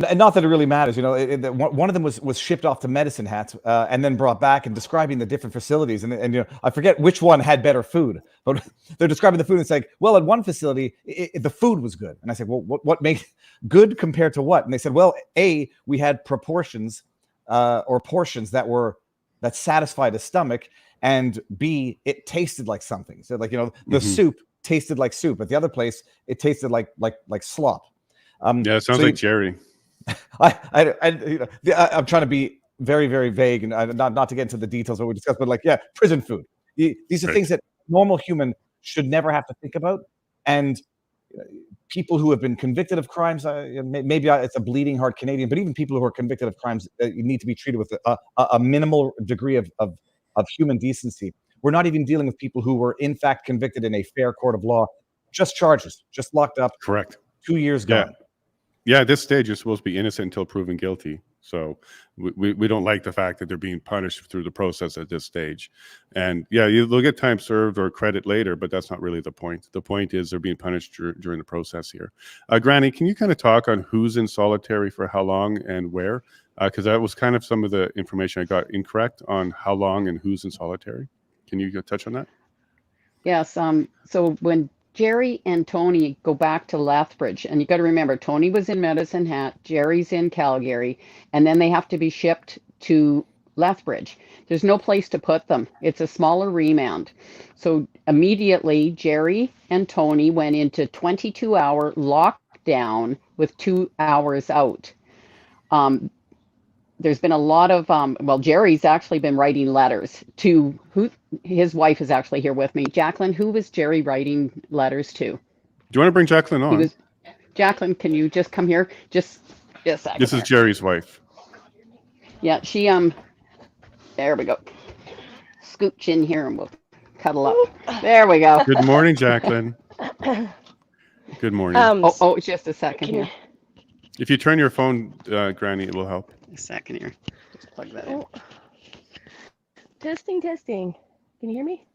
And not that it really matters, one of them was shipped off to Medicine Hat and then brought back, and describing the different facilities. And I forget which one had better food, but they're describing the food. And it's like, well, at one facility, the food was good. And I said, well, what made good compared to what? And they said, well, A, we had proportions or portions that satisfied the stomach, and B, it tasted like something. So like, the soup tasted like soup. At the other place, it tasted like slop. Yeah, it sounds like Jerry. I'm trying to be very, very vague and not to get into the details of what we discussed, but prison food. These are things that normal human should never have to think about. And people who have been convicted of crimes, maybe it's a bleeding heart Canadian, but even people who are convicted of crimes, you need to be treated with a minimal degree of human decency. We're not even dealing with people who were in fact convicted in a fair court of law, just charges, just locked up. Correct. 2 years gone. Yeah, at this stage, you're supposed to be innocent until proven guilty. So we don't like the fact that they're being punished through the process at this stage. And they'll get time served or credit later, but that's not really the point. The point is they're being punished during the process here. Granny, can you kind of talk on who's in solitary for how long and where? Because that was kind of some of the information I got incorrect on how long and who's in solitary. Can you touch on that? Yes. So when Jerry and Tony go back to Lethbridge, and you got to remember, Tony was in Medicine Hat, Jerry's in Calgary, and then they have to be shipped to Lethbridge. There's no place to put them. It's a smaller remand. So immediately, Jerry and Tony went into 22-hour lockdown with 2 hours out. There's been a lot of, Jerry's actually been writing letters to his wife is actually here with me. Jacqueline, who was Jerry writing letters to? Do you want to bring Jacqueline on? Jacqueline, can you just come here? Just a second. This is Jerry's wife. Yeah, she, there we go. Scooch in here and we'll cuddle up. There we go. Good morning, Jacqueline. Good morning. Just a second here. If you turn your phone, Granny, it will help. A second here. Just plug that in. Testing. Can you hear me?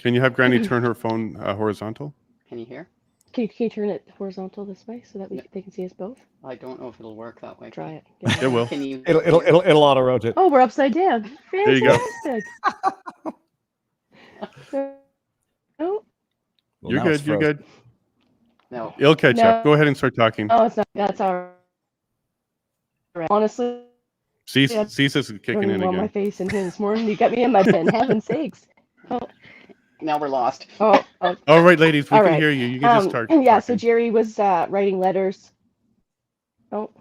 Can you have Granny turn her phone horizontal? Can you hear? Can you turn it horizontal this way so that they can see us both? I don't know if it'll work that way. Try it. It will. Can you? It'll auto rotate. Oh, we're upside down. Fantastic. There you go. Well, You're good. You're good. No. It'll catch up. Go ahead and start talking. Oh, it's not. That's all right. Honestly. Ceases kicking in on again. My face and this morning. You got me in my pen. Heaven's sakes. Oh. Now we're lost. Oh. All right, ladies, we can hear you. You can just start. Yeah, talking. so Jerry was writing letters. Oh,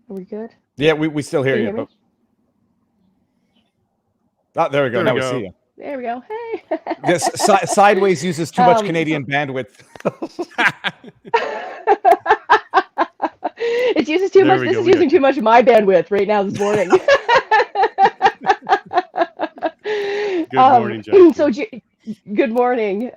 are we good? Yeah, we still hear you. There we go. Now we see you. There we go. Hey. This Sideways uses too much Canadian bandwidth. It uses too much. This is using too much of my bandwidth right now this morning. Good morning, Jackie. Good morning.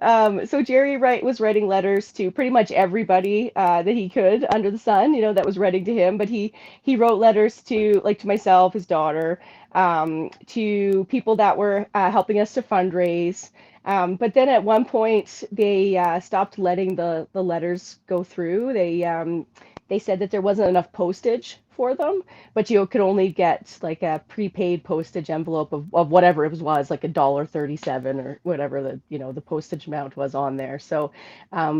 So Jerry was writing letters to pretty much everybody that he could under the sun, that was writing to him. But he wrote letters to myself, his daughter, to people that were helping us to fundraise, But then at one point they stopped letting the letters go through. They said that there wasn't enough postage for them, but you could only get like a prepaid postage envelope of whatever it was like $1.37 or whatever the postage amount was on there. So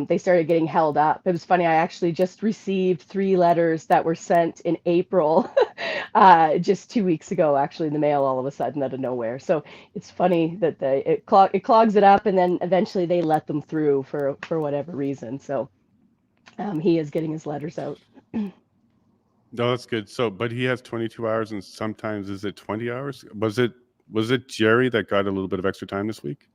they started getting held up. It was funny. I actually just received 3 letters that were sent in April, just 2 weeks ago, actually in the mail all of a sudden out of nowhere. So it's funny that it clogs it up, and then eventually they let them through for whatever reason. So he is getting his letters out. No, that's good. So, but he has 22 hours, and sometimes is it 20 hours? Was it Jerry that got a little bit of extra time this week?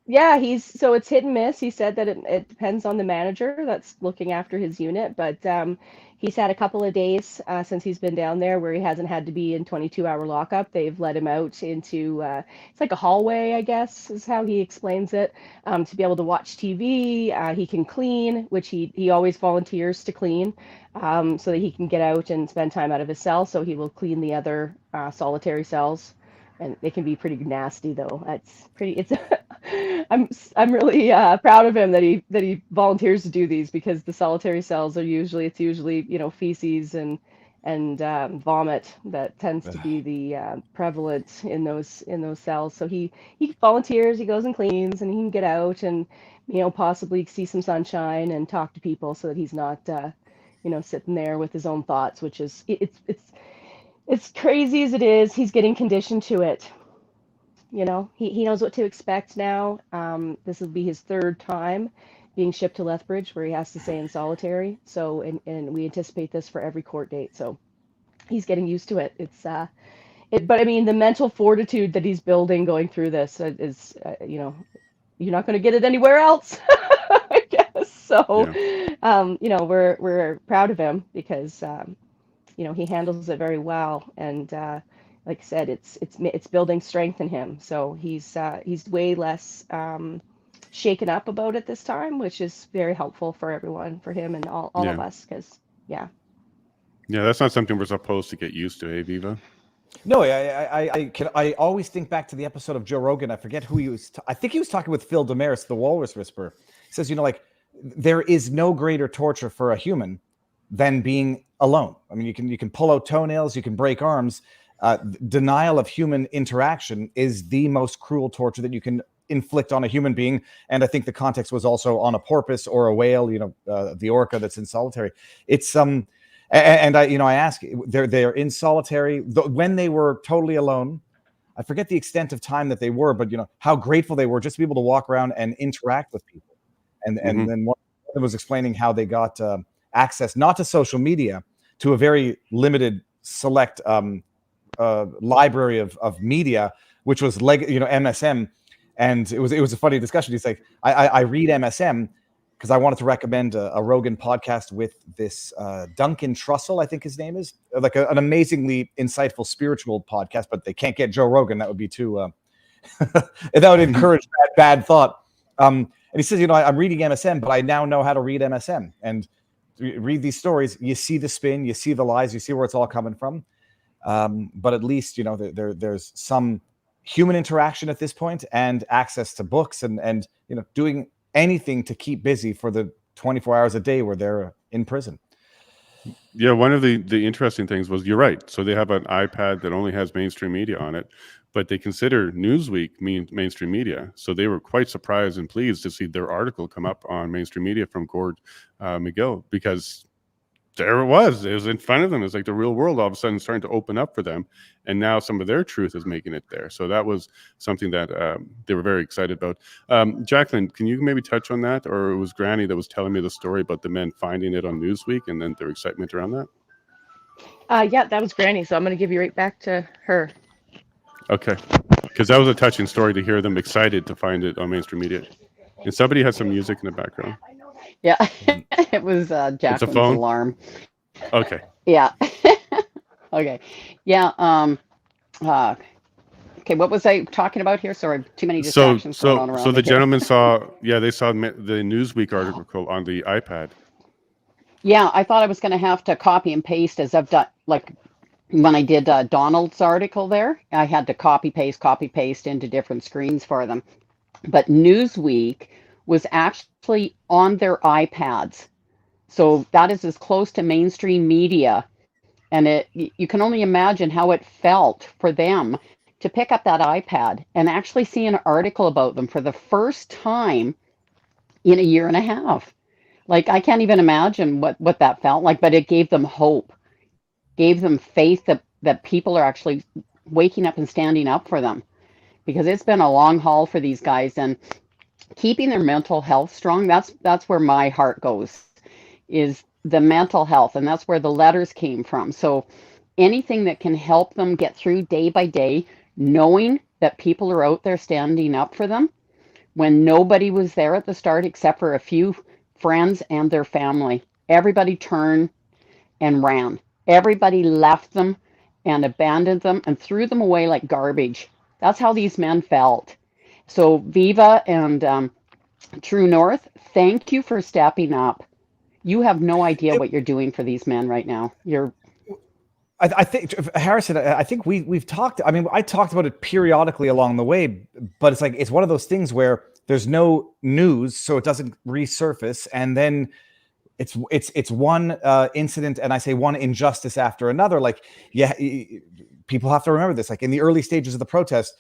Yeah, so it's hit and miss. He said that it depends on the manager that's looking after his unit, but he's had a couple of days since he's been down there where he hasn't had to be in 22-hour lockup. They've let him out into it's like a hallway, I guess, is how he explains it, to be able to watch TV. He can clean, which he always volunteers to clean, so that he can get out and spend time out of his cell. So he will clean the other solitary cells. And they can be pretty nasty, though. I'm really proud of him that he volunteers to do these, because the solitary cells are usually feces and vomit that tends to be the prevalent in those cells. So he volunteers, he goes and cleans, and he can get out and possibly see some sunshine and talk to people, so that he's not sitting there with his own thoughts, which is it's crazy as it is. He's getting conditioned to it. He knows what to expect now. This will be his 3rd time being shipped to Lethbridge, where he has to stay in solitary. So, and we anticipate this for every court date. So he's getting used to it. But I mean, the mental fortitude that he's building going through this is, you're not going to get it anywhere else, I guess. So, Yeah. We're proud of him, because, he handles it very well. And, like I said, it's building strength in him. So he's way less shaken up about it this time, which is very helpful for everyone, for him and all of us. Because yeah, that's not something we're supposed to get used to, eh, Viva? No, I always think back to the episode of Joe Rogan. I forget who he was. I think he was talking with Phil Damaris, the Walrus Whisperer. He says, there is no greater torture for a human than being alone. I mean, you can pull out toenails, you can break arms. Denial of human interaction is the most cruel torture that you can inflict on a human being. And I think the context was also on a porpoise or a whale, the orca that's in solitary. It's and I ask, they're in solitary when they were totally alone. I forget the extent of time that they were, but how grateful they were just to be able to walk around and interact with people. And then one of them was explaining how they got access not to social media, to a very limited select library of media, which was MSM. And it was a funny discussion. He's like, I read MSM because I wanted to recommend a Rogan podcast with this Duncan Trussell, I think his name is, like an amazingly insightful spiritual podcast, but they can't get Joe Rogan. That would be too, that would encourage bad thought. And he says, I'm reading MSM, but I now know how to read MSM. And read these stories, you see the spin, you see the lies, you see where it's all coming from. But at least, there's some human interaction at this point, and access to books and doing anything to keep busy for the 24 hours a day where they're in prison. Yeah, one of the interesting things was, you're right. So they have an iPad that only has mainstream media on it, but they consider Newsweek mainstream media. So they were quite surprised and pleased to see their article come up on mainstream media from Gord McGill, because there it was in front of them. It's like the real world all of a sudden starting to open up for them, and now some of their truth is making it there. So that was something that they were very excited about. Jacqueline, can you maybe touch on that? Or it was Granny that was telling me the story about the men finding it on Newsweek and then their excitement around that? Yeah, that was Granny. So I'm going to give you right back to her. Okay, because that was a touching story to hear them excited to find it on mainstream media. And somebody had some music in the background. Yeah, it was Jacqueline's alarm. Okay. Yeah. Okay. Yeah. Okay. What was I talking about here? Sorry, too many distractions going on around. So the gentleman saw, they saw the Newsweek article on the iPad. Yeah, I thought I was going to have to copy and paste, as I've done, like when I did Donald's article there. I had to copy paste into different screens for them. but Newsweek was actually on their iPads. So that is as close to mainstream media. And you can only imagine how it felt for them to pick up that iPad and actually see an article about them for the first time in a year and a half. Like, I can't even imagine what that felt like, but it gave them hope, gave them faith that people are actually waking up and standing up for them, because it's been a long haul for these guys, and keeping their mental health strong, that's where my heart goes, is the mental health, and that's where the letters came from. So anything that can help them get through day by day, knowing that people are out there standing up for them when nobody was there at the start except for a few friends and their family. Everybody turned and ran. Everybody left them and abandoned them and threw them away like garbage. That's how these men felt. So Viva and True North, thank you for stepping up. You have no idea what you're doing for these men right now. I think, Harrison, I think we've talked. I mean, I talked about it periodically along the way, but it's like it's one of those things where there's no news, so it doesn't resurface, and then it's one incident, and I say one injustice after another. Like, yeah, people have to remember this. Like in the early stages of the protest,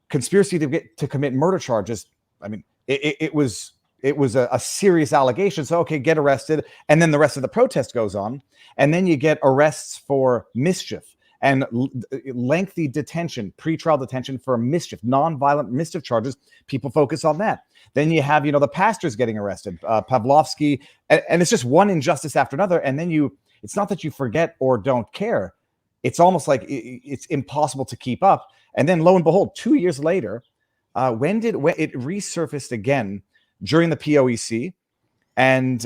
conspiracy to commit murder charges. I mean, it was a serious allegation. So, okay, get arrested. And then the rest of the protest goes on. And then you get arrests for mischief and lengthy detention, pretrial detention for mischief, nonviolent mischief charges. People focus on that. Then you have, the pastors getting arrested, Pavlovsky, and it's just one injustice after another. And then it's not that you forget or don't care. It's almost like it's impossible to keep up. And then lo and behold, 2 years later, when it resurfaced again during the POEC, and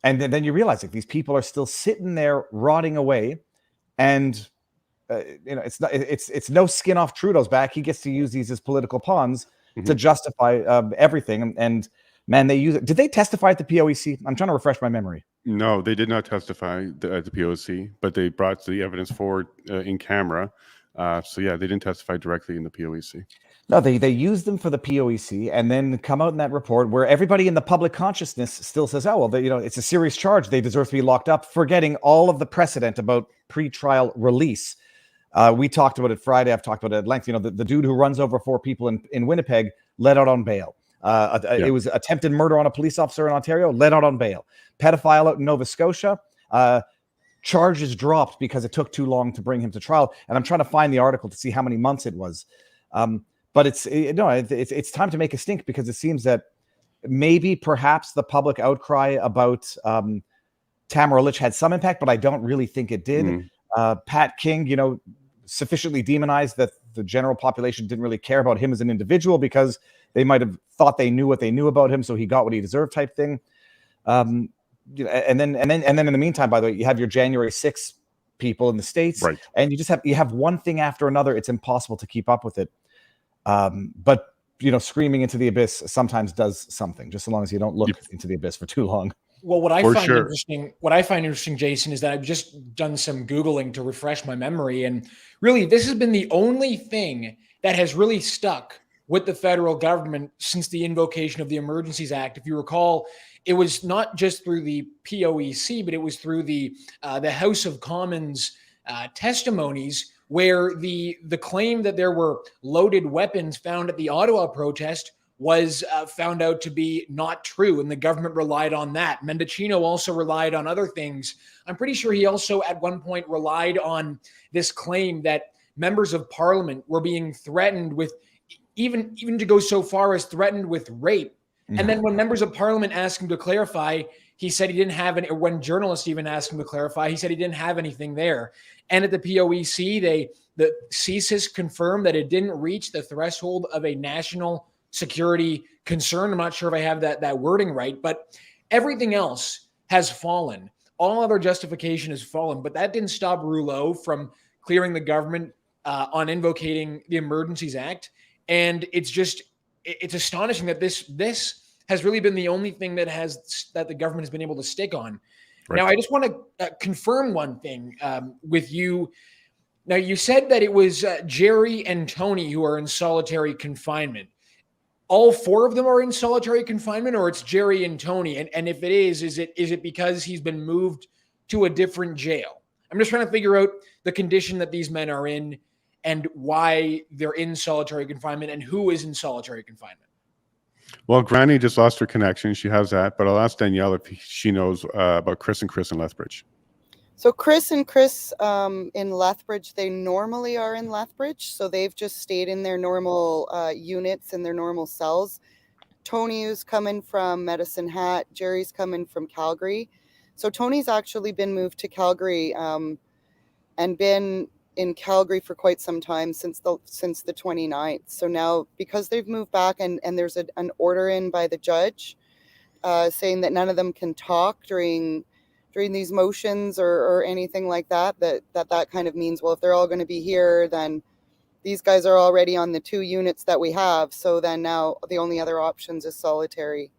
then you realize like these people are still sitting there rotting away, and it's no skin off Trudeau's back. He gets to use these as political pawns to justify everything. And man, they use it. Did they testify at the POEC? I'm trying to refresh my memory. No, they did not testify at the POC, but they brought the evidence forward in camera. So yeah, they didn't testify directly in the POEC. No, they use them for the POEC and then come out in that report where everybody in the public consciousness still says, oh, well, it's a serious charge. They deserve to be locked up, forgetting all of the precedent about pretrial release. We talked about it Friday. I've talked about it at length. The dude who runs over 4 people in Winnipeg let out on bail. It was attempted murder on a police officer in Ontario, let out on bail. Pedophile out in Nova Scotia, charges dropped because it took too long to bring him to trial. And I'm trying to find the article to see how many months it was. But it's time to make a stink, because it seems that maybe perhaps the public outcry about Tamara Lich had some impact, but I don't really think it did. Pat King, sufficiently demonized that the general population didn't really care about him as an individual because they might have thought they knew what they knew about him, so he got what he deserved type thing. And then in the meantime, by the way, you have your January 6th people in the States, right? And you have one thing after another. It's impossible to keep up with it. But screaming into the abyss sometimes does something, just as long as you don't look into the abyss for too long. Well, what I find interesting, Jason, is that I've just done some Googling to refresh my memory. And really, this has been the only thing that has really stuck with the federal government since the invocation of the Emergencies Act. If you recall, it was not just through the POEC, but it was through the House of Commons testimonies, where the claim that there were loaded weapons found at the Ottawa protest was found out to be not true, and the government relied on that. Mendocino also relied on other things. I'm pretty sure he also at one point relied on this claim that members of parliament were being threatened with, even to go so far as threatened with rape. And then when members of parliament asked him to clarify, he said he didn't have any, or when journalists even asked him to clarify, he said he didn't have anything there. And at the POEC, the CSIS confirmed that it didn't reach the threshold of a national security concern. I'm not sure if I have that wording right, but everything else has fallen. All other justification has fallen, but that didn't stop Rouleau from clearing the government on invocating the Emergencies Act. And it's astonishing that this has really been the only thing that the government has been able to stick on. Right. Now, I just want to confirm one thing with you. Now, you said that it was Jerry and Tony who are in solitary confinement. all four of them are in solitary confinement, or it's Jerry and Tony? And if it is it because he's been moved to a different jail? I'm just trying to figure out the condition that these men are in and why they're in solitary confinement and who is in solitary confinement. Well, Granny just lost her connection. She has that, but I'll ask Danielle if she knows about Chris and Lethbridge. So Chris in Lethbridge, they normally are in Lethbridge. So they've just stayed in their normal units and their normal cells. Tony's coming from Medicine Hat. Jerry's coming from Calgary. So Tony's actually been moved to Calgary and been in Calgary for quite some time, since the 29th. So now, because they've moved back and there's an order in by the judge saying that none of them can talk during these motions or anything like that kind of means, well, if they're all going to be here, then these guys are already on the 2 units that we have. So then now the only other options is solitary.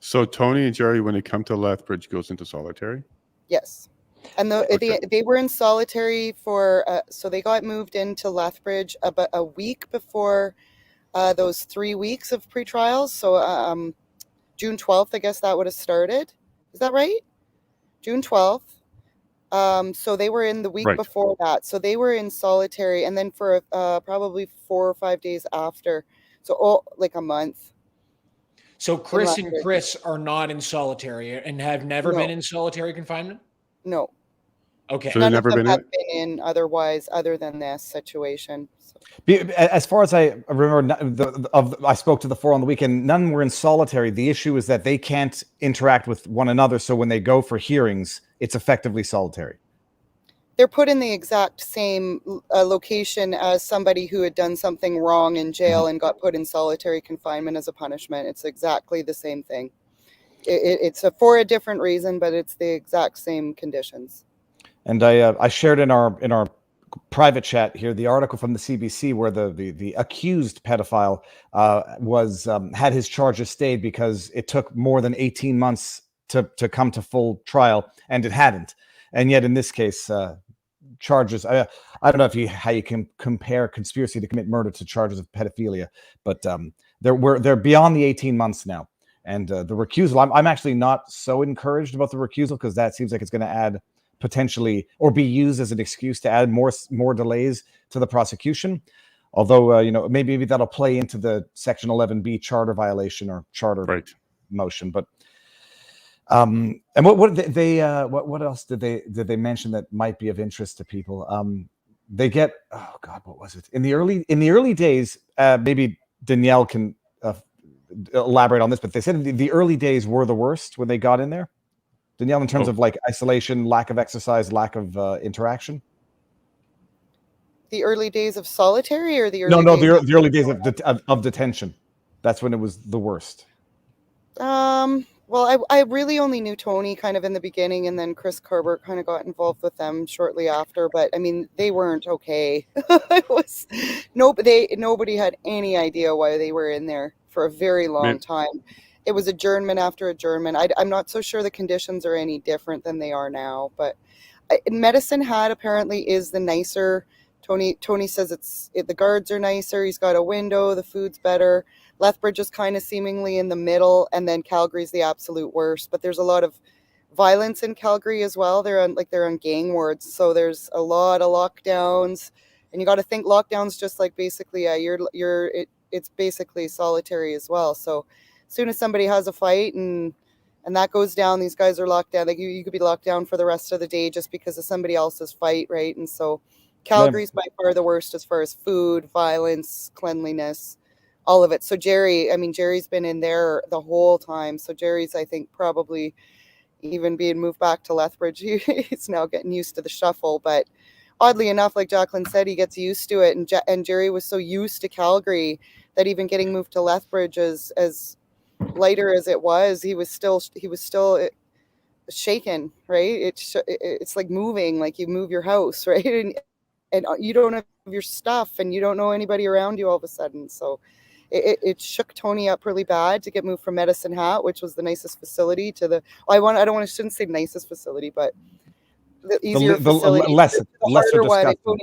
So Tony and Jerry, when they come to Lethbridge, goes into solitary? Yes. And they were in solitary for, so they got moved into Lethbridge about a week before those 3 weeks of pretrials. So June 12th, I guess that would have started. Is that right? June 12th. So they were in the week before that. So they were in solitary, and then for probably 4 or 5 days after. So like a month. So Chris and Chris are not in solitary and have never been in solitary confinement? No. Okay. So they've never been been in otherwise, other than this situation. So. As far as I remember, I spoke to the 4 on the weekend. None were in solitary. The issue is that they can't interact with one another. So when they go for hearings, it's effectively solitary. They're put in the exact same location as somebody who had done something wrong in jail and got put in solitary confinement as a punishment. It's exactly the same thing. It's for a different reason, but it's the exact same conditions. And I shared in our private chat here the article from the CBC where the accused pedophile had his charges stayed because it took more than 18 months to come to full trial, and it hadn't. And yet in this case, charges, I don't know how you can compare conspiracy to commit murder to charges of pedophilia, but they're beyond the 18 months now. And the recusal, I'm actually not so encouraged about the recusal, because that seems like it's going to add potentially, or be used as an excuse to add more delays to the prosecution. Although, maybe that'll play into the Section 11B charter violation or charter motion. But and what else did they mention that might be of interest to people? They get, oh God, what was it? In the early days, maybe Danielle can elaborate on this, but they said the early days were the worst when they got in there. Danielle, in terms of like isolation, lack of exercise, lack of interaction. The early days of solitary, or the early the early days of detention. That's when it was the worst. Well, I really only knew Tony kind of in the beginning, and then Chris Corbett kind of got involved with them shortly after. But I mean, they weren't okay. Nobody had any idea why they were in there for a very long time. It was adjournment after adjournment. I'm not so sure the conditions are any different than they are now. But Medicine Hat apparently is the nicer. Tony says the guards are nicer. He's got a window. The food's better. Lethbridge is kind of seemingly in the middle, and then Calgary's the absolute worst. But there's a lot of violence in Calgary as well. They're on gang wards, so there's a lot of lockdowns, and you got to think lockdowns just like basically it's basically solitary as well. So as soon as somebody has a fight and that goes down, these guys are locked down. Like you could be locked down for the rest of the day just because of somebody else's fight, right? And so Calgary's by far the worst as far as food, violence, cleanliness, all of it. So Jerry's been in there the whole time. So Jerry's, I think, probably even being moved back to Lethbridge. He's now getting used to the shuffle. But oddly enough, like Jacqueline said, he gets used to it. And Jerry was so used to Calgary that even getting moved to Lethbridge, as lighter as it was, he was still shaken, right? It's like moving, like you move your house, right? And you don't have your stuff, and you don't know anybody around you all of a sudden. So it shook Tony up really bad to get moved from Medicine Hat, which was the nicest facility, to shouldn't say nicest facility, but the easier facility, lesser disgusting.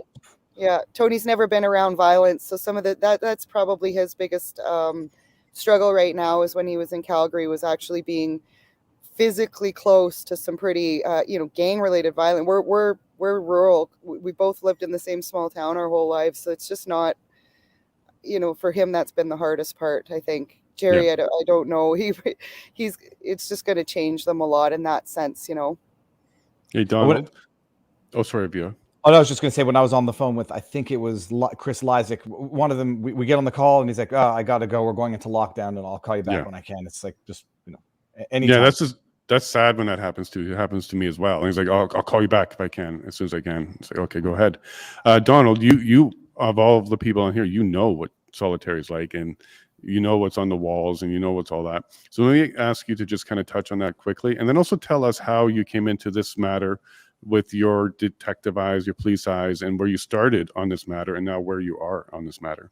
Tony's never been around violence, so some of that's probably his biggest struggle right now is when he was in Calgary was actually being physically close to some pretty, gang related violence. We're rural. We both lived in the same small town our whole lives. So it's just not, for him, that's been the hardest part, I think. Jerry, Yeah. I don't know. It's just going to change them a lot in that sense, Hey, Donald. Oh, sorry, Viva. Oh, no, I was just going to say, when I was on the phone with, I think it was Chris Lysak, one of them, we get on the call and he's like, I got to go. We're going into lockdown and I'll call you back when I can. It's like, just, anytime. Yeah, that's sad when that happens too. It happens to me as well. And he's like, I'll call you back if I can, as soon as I can. It's like, okay, go ahead. Donald, you of all of the people on here, you know what solitary is like, and you know what's on the walls, and you know what's all that. So let me ask you to just kind of touch on that quickly, and then also tell us how you came into this matter with your detective eyes, your police eyes, and where you started on this matter, and now where you are on this matter.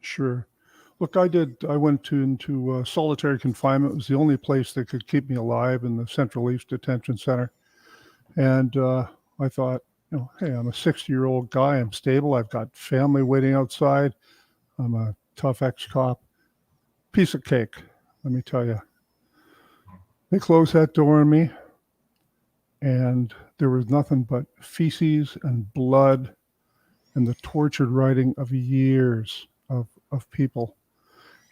Sure. Look, I went into solitary confinement. It was the only place that could keep me alive in the Central East Detention Center. And I thought, hey, I'm a 60-year-old guy. I'm stable. I've got family waiting outside. I'm a tough ex-cop. Piece of cake, let me tell you. They closed that door on me, and there was nothing but feces and blood and the tortured writing of years of people.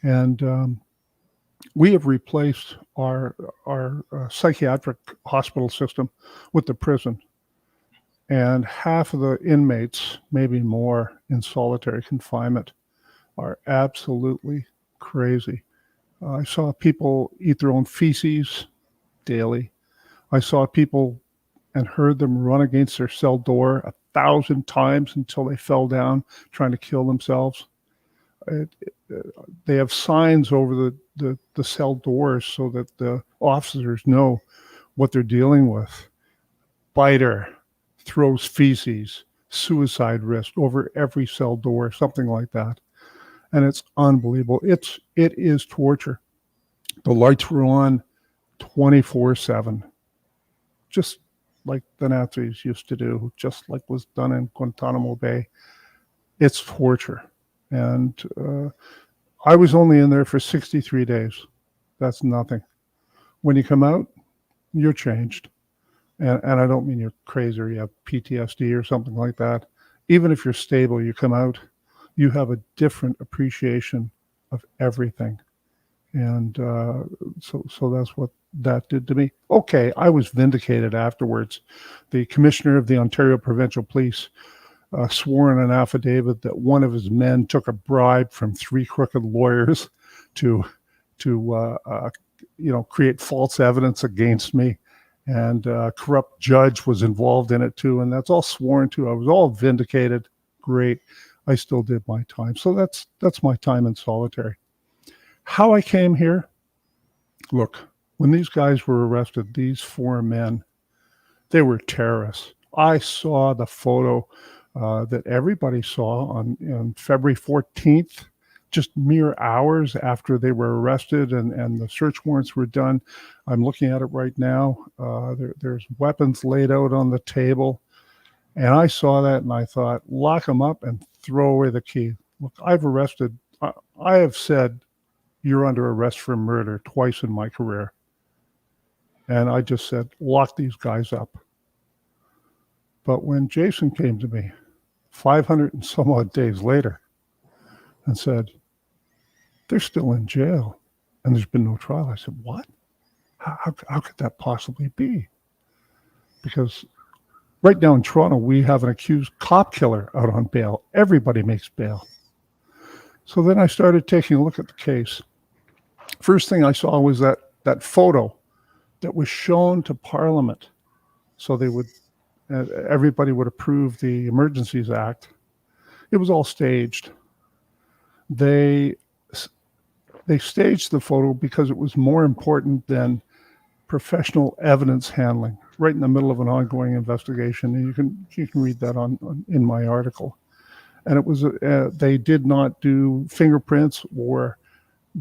And we have replaced our psychiatric hospital system with the prison. And half of the inmates, maybe more, in solitary confinement are absolutely crazy. I saw people eat their own feces daily. I saw people and heard them run against their cell door 1,000 times until they fell down trying to kill themselves. They have signs over the cell doors so that the officers know what they're dealing with. Biter, throws feces, suicide risk over every cell door, something like that. And it's unbelievable. It is torture. The lights were on 24/7, just like the Nazis used to do, just like was done in Guantanamo Bay. It's torture. And I was only in there for 63 days. That's nothing. When you come out, you're changed. And I don't mean you're crazy or you have PTSD or something like that. Even if you're stable, you come out, you have a different appreciation of everything. And so that's what that did to me. Okay, I was vindicated afterwards. The commissioner of the Ontario Provincial Police swore in an affidavit that one of his men took a bribe from 3 crooked lawyers to create false evidence against me, and a corrupt judge was involved in it too, and that's all sworn to. I was all vindicated. Great. I still did my time. So that's my time in solitary. How I came here, look, when these guys were arrested, these 4 men, they were terrorists. I saw the photo that everybody saw on February 14th, just mere hours after they were arrested and the search warrants were done. I'm looking at it right now. There's weapons laid out on the table. And I saw that and I thought, lock them up and throw away the key. Look, I have said, you're under arrest for murder twice in my career. And I just said, lock these guys up. But when Jason came to me 500 and some odd days later and said, they're still in jail and there's been no trial, I said, what? How could that possibly be? Because right now in Toronto, we have an accused cop killer out on bail. Everybody makes bail. So then I started taking a look at the case. First thing I saw was that photo that was shown to Parliament, so they would everybody would approve the Emergencies Act. It was all staged. They staged the photo because it was more important than professional evidence handling. Right in the middle of an ongoing investigation, and you can read that in my article. And it was they did not do fingerprints or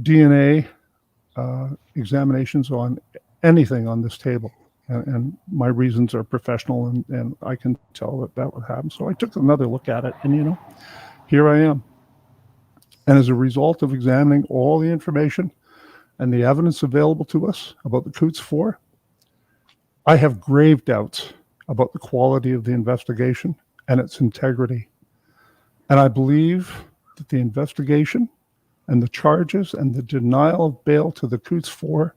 DNA examinations on anything on this table. And my reasons are professional, and I can tell that would happen. So I took another look at it, and here I am. And as a result of examining all the information and the evidence available to us about the Coutts Four, I have grave doubts about the quality of the investigation and its integrity. And I believe that the investigation and the charges and the denial of bail to the Coutts Four,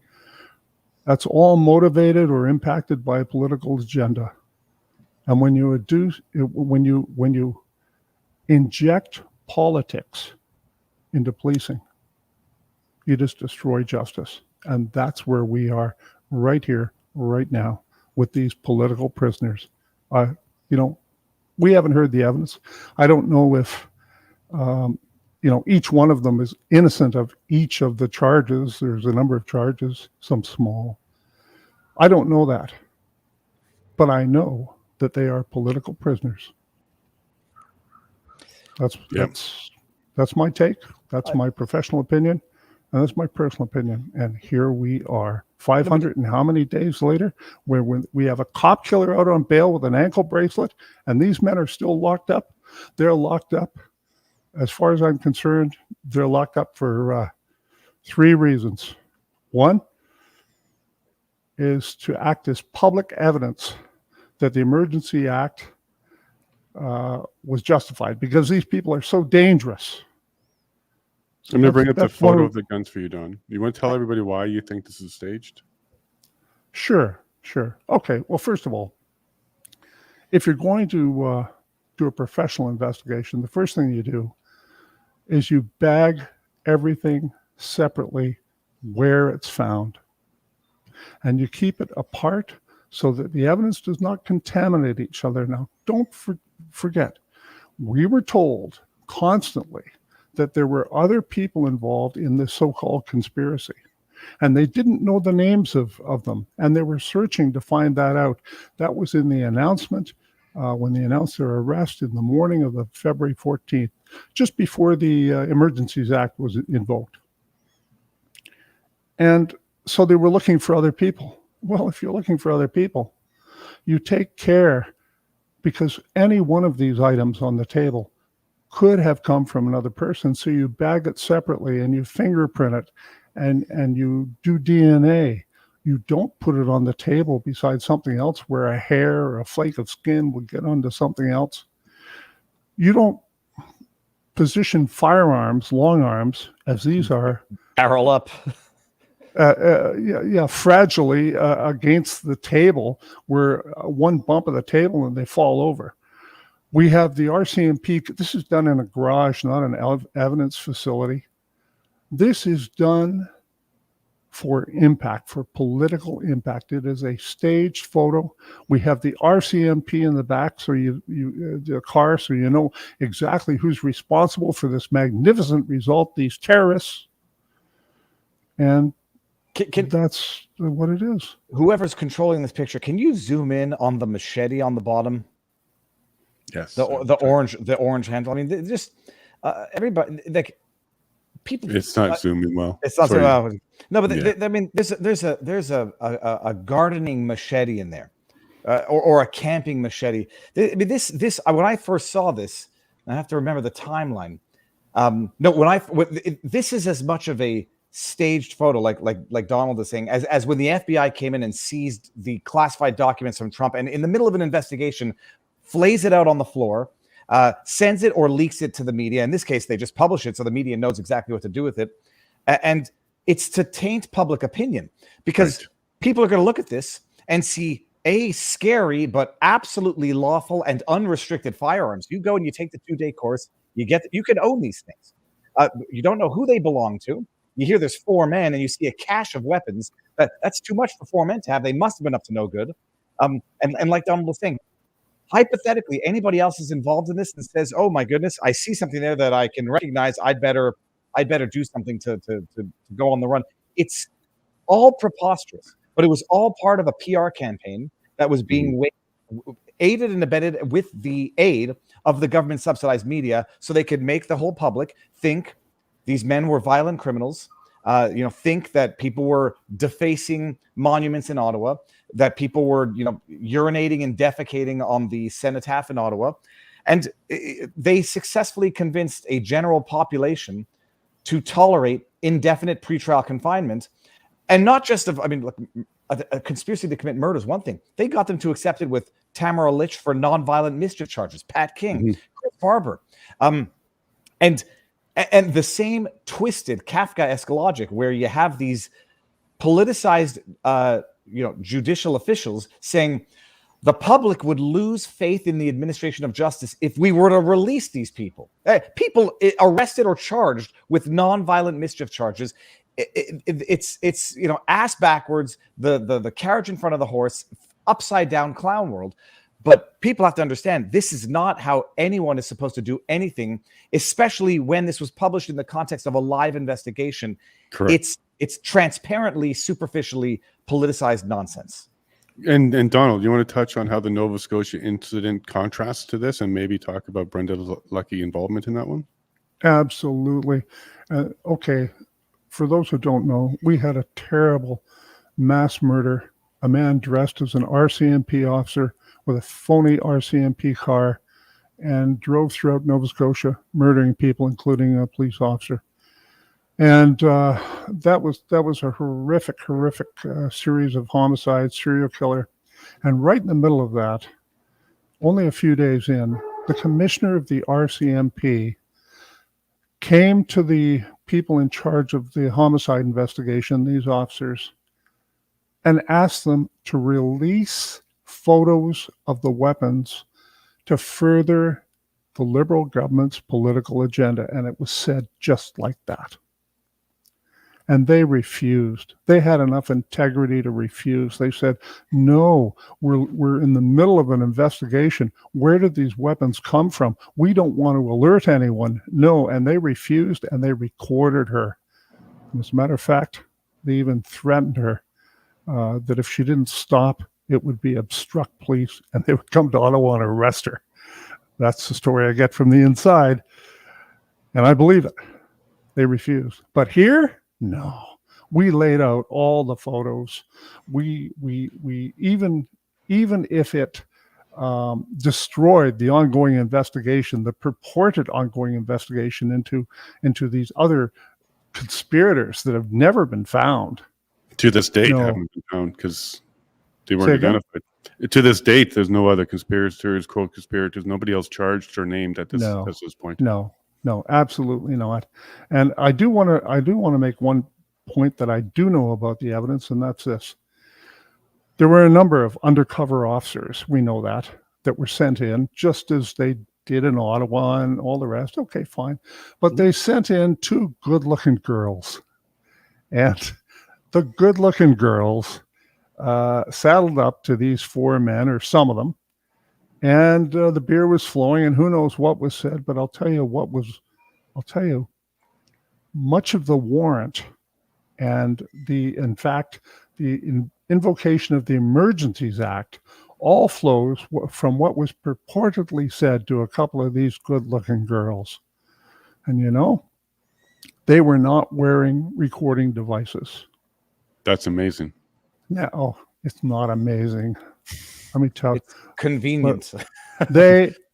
that's all motivated or impacted by a political agenda. And when you inject politics into policing, you just destroy justice. And that's where we are right here, right now, with these political prisoners. We haven't heard the evidence. I don't know if, each one of them is innocent of each of the charges. There's a number of charges, some small. I don't know that. But I know that they are political prisoners. That's my take. That's my professional opinion. And that's my personal opinion. And here we are, 500 and how many days later, where we have a cop killer out on bail with an ankle bracelet, and these men are still locked up. They're locked up. As far as I'm concerned, they're locked up for 3 reasons. One is to act as public evidence that the Emergency Act was justified, because these people are so dangerous. I'm going to bring up the photo of the guns for you, Don. You want to tell everybody why you think this is staged? Sure. Okay, well, first of all, if you're going to do a professional investigation, the first thing you do is you bag everything separately where it's found. And you keep it apart so that the evidence does not contaminate each other. Now, don't forget, we were told constantly that there were other people involved in this so-called conspiracy, and they didn't know the names of them, and they were searching to find that out. That was in the announcement when they announced their arrest in the morning of the February 14th, just before the Emergencies Act was invoked. And so they were looking for other people. Well, if you're looking for other people, you take care, because any one of these items on the table could have come from another person. So you bag it separately and you fingerprint it and you do DNA. You don't put it on the table beside something else where a hair or a flake of skin would get onto something else. You don't position firearms, long arms, as these are, Barrel up. fragilely against the table, where one bump of the table and they fall over. We have the RCMP. This is done in a garage, not an evidence facility. This is done for impact, for political impact. It is a staged photo. We have the RCMP in the back, so the car, so you know exactly who's responsible for this magnificent result, these terrorists. And that's what it is. Whoever's controlling this picture, can you zoom in on the machete on the bottom? Yes. The orange handle. I mean, just everybody, like, people. It's not zooming well. It's not Sorry. so well. No, but I mean, there's a gardening machete in there, or a camping machete. I mean, this when I first saw this, I have to remember the timeline. This is as much of a staged photo, like Donald is saying, as when the FBI came in and seized the classified documents from Trump, and in the middle of an investigation, flays it out on the floor, sends it or leaks it to the media. In this case, they just publish it so the media knows exactly what to do with it. And it's to taint public opinion, because people are going to look at this and see scary but absolutely lawful and unrestricted firearms. You go and you take the 2-day course, you can own these things. You don't know who they belong to. You hear there's 4 men and you see a cache of weapons. That's too much for 4 men to have. They must have been up to no good. And like Donald was saying, hypothetically, anybody else is involved in this and says, "Oh my goodness, I see something there that I can recognize. I'd better do something to go on the run." It's all preposterous, but it was all part of a PR campaign that was being aided and abetted with the aid of the government subsidized media, so they could make the whole public think these men were violent criminals, think that people were defacing monuments in Ottawa, that people were, urinating and defecating on the cenotaph in Ottawa. And they successfully convinced a general population to tolerate indefinite pretrial confinement, and not just of, I mean, look, a conspiracy to commit murder is one thing. They got them to accept it with Tamara Lich for nonviolent mischief charges, Pat King, Chris Barber, and the same twisted Kafkaesque logic where you have these politicized, judicial officials saying the public would lose faith in the administration of justice if we were to release these people. People arrested or charged with nonviolent mischief charges. It's ass backwards, the carriage in front of the horse, upside down clown world. But people have to understand this is not how anyone is supposed to do anything, especially when this was published in the context of a live investigation. Correct. It's transparently, superficially politicized nonsense. And Donald, you want to touch on how the Nova Scotia incident contrasts to this, and maybe talk about Brenda Lucky's involvement in that one? Absolutely. Okay. For those who don't know, we had a terrible mass murder. A man dressed as an RCMP officer with a phony RCMP car and drove throughout Nova Scotia, murdering people, including a police officer. And that was a horrific series of homicides, serial killer. And right in the middle of that, only a few days in, the commissioner of the RCMP came to the people in charge of the homicide investigation, these officers, and asked them to release photos of the weapons to further the Liberal government's political agenda. And it was said just like that. And they refused. They had enough integrity to refuse. They said, no, we're in the middle of an investigation. Where did these weapons come from? We don't want to alert anyone. No, and they refused, and they recorded her. And as a matter of fact, they even threatened her that if she didn't stop, it would be obstruct police, and they would come to Ottawa and arrest her. That's the story I get from the inside, and I believe it. They refused. But here, no. We laid out all the photos. We even if it destroyed the ongoing investigation, the purported ongoing investigation into these other conspirators that have never been found. To this date, No. haven't been found because they Say weren't again? identified. To this date, there's no other conspirators, co-conspirators, nobody else charged or named at this point. No, absolutely not. And I do want to make one point that I do know about the evidence, and that's this. There were a number of undercover officers, we know that were sent in, just as they did in Ottawa and all the rest. Okay, fine. But they sent in two good-looking girls. And the good-looking girls saddled up to these four men, or some of them, and the beer was flowing, and who knows what was said. But I'll tell you, much of the warrant and the invocation of the Emergencies Act all flows from what was purportedly said to a couple of these good-looking girls. And they were not wearing recording devices. That's amazing. No, it's not amazing. Let me tell you. It's convenient.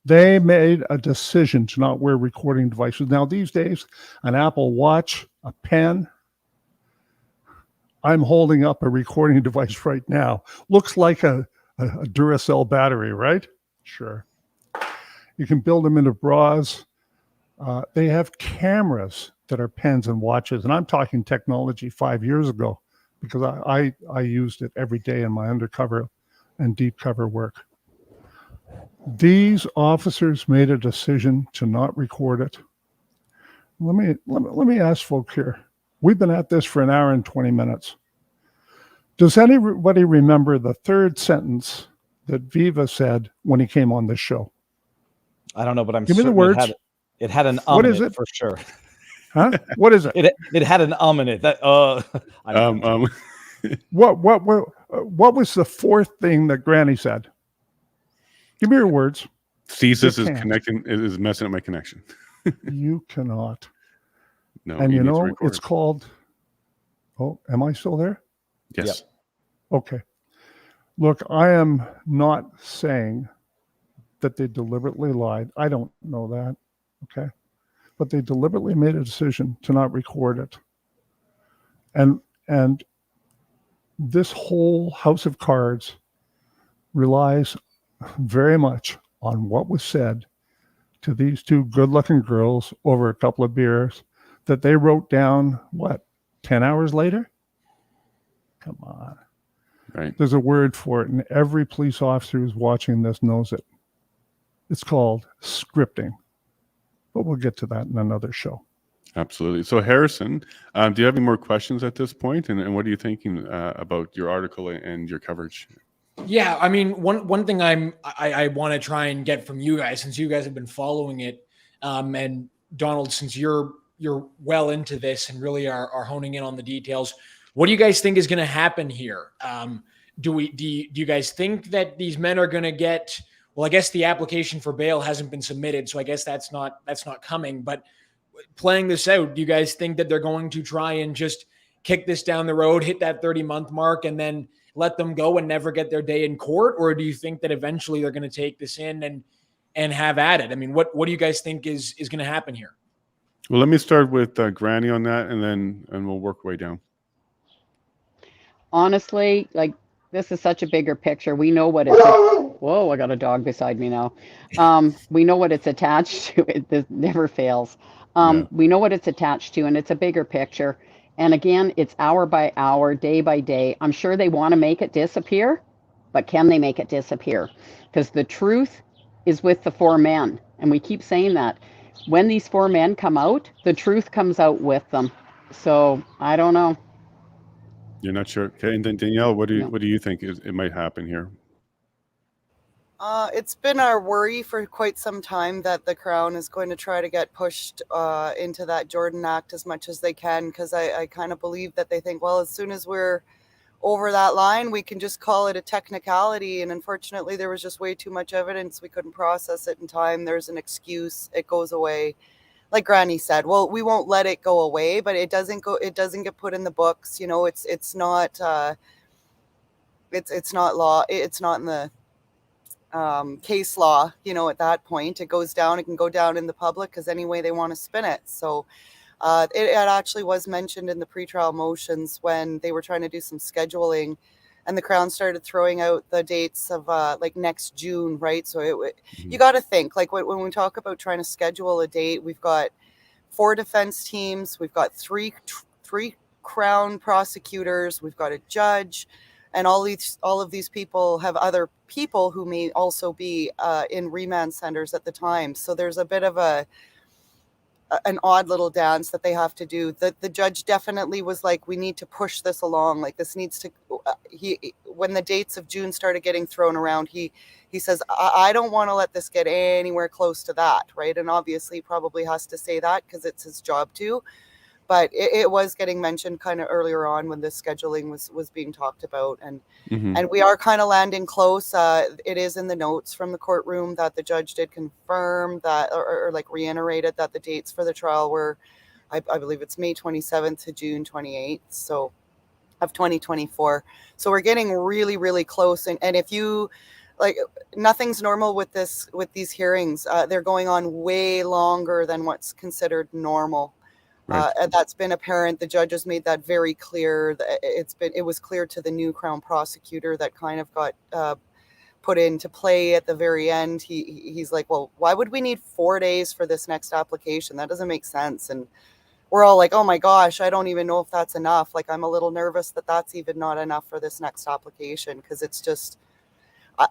They made a decision to not wear recording devices. Now, these days, an Apple Watch, a pen. I'm holding up a recording device right now. Looks like a Duracell battery, right? Sure. You can build them into bras. They have cameras that are pens and watches. And I'm talking technology 5 years ago, because I used it every day in my undercover and deep cover work. These officers made a decision to not record it. Let me ask folks here. We've been at this for an hour and 20 minutes. Does anybody remember the third sentence that Viva said when he came on this show? I don't know, but I'm Give me the certain words. It had an What in is it it? for sure. Huh? What is it? It had an in it. That I don't know. What was the fourth thing that Granny said? Give me your words. Thesis You is can't. connecting is messing up my connection. You cannot. No, And you need to record. it's called. Oh, am I still there? Yes. Yep. Okay. Look, I am not saying that they deliberately lied. I don't know that. Okay. but they deliberately made a decision to not record it. And this whole house of cards relies very much on what was said to these two good-looking girls over a couple of beers that they wrote down, 10 hours later? Come on. Right. There's a word for it, and every police officer who's watching this knows it. It's called scripting. But we'll get to that in another show. Absolutely. So Harrison, do you have any more questions at this point? And what are you thinking about your article and your coverage? Yeah, I mean, one thing I want to try and get from you guys, since you guys have been following it, and Donald, since you're well into this and really are honing in on the details, what do you guys think is going to happen here? Do you guys think that these men are going to get? Well, I guess the application for bail hasn't been submitted, so I guess that's not coming. But playing this out, do you guys think that they're going to try and just kick this down the road, hit that 30-month mark, and then let them go and never get their day in court? Or do you think that eventually they're going to take this in and have at it? I mean, what do you guys think is going to happen here? Well, let me start with Granny on that, and we'll work our way down. Honestly, like, this is such a bigger picture. We know what it's. Whoa, I got a dog beside me now. We know what it's attached to. This never fails. We know what it's attached to, and it's a bigger picture. And again, it's hour by hour, day by day. I'm sure they want to make it disappear, but can they make it disappear? Because the truth is with the four men. And we keep saying that. When these four men come out, the truth comes out with them. So I don't know. You're not sure. Okay, and then Danielle, what do you think it might happen here? It's been our worry for quite some time that the Crown is going to try to get pushed into that Jordan Act as much as they can, because I kind of believe that they think, well, as soon as we're over that line, we can just call it a technicality. And unfortunately, there was just way too much evidence. We couldn't process it in time. There's an excuse. It goes away. Like Granny said, well, we won't let it go away, but it doesn't get put in the books. You know, it's not law. It's not in the case law, you know. At that point, it goes down. It can go down in the public because any way they want to spin it. So it actually was mentioned in the pretrial motions when they were trying to do some scheduling, and the Crown started throwing out the dates of like next June, right? So you got to think, like, when we talk about trying to schedule a date, we've got 4 defense teams, we've got three Crown prosecutors, we've got a judge. And all of these people have other people who may also be in remand centers at the time. So there's a bit of an odd little dance that they have to do. The judge definitely was like, we need to push this along. Like, this needs to. When the dates of June started getting thrown around, he says, I don't want to let this get anywhere close to that, right? And obviously, he probably has to say that because it's his job to. But it was getting mentioned kind of earlier on when the scheduling was being talked about. And and we are kind of landing close. It is in the notes from the courtroom that the judge did confirm that, or like reiterated that the dates for the trial were, I believe it's May 27th to June 28th, so of 2024. So we're getting really, really close. And if you, like, nothing's normal with these hearings. They're going on way longer than what's considered normal. Right. And that's been apparent. The judge has made that very clear. It was clear to the new Crown prosecutor that kind of got put into play at the very end. He's like, well, why would we need 4 days for this next application? That doesn't make sense. And we're all like, oh my gosh, I don't even know if that's enough. Like, I'm a little nervous that that's even not enough for this next application, because it's just,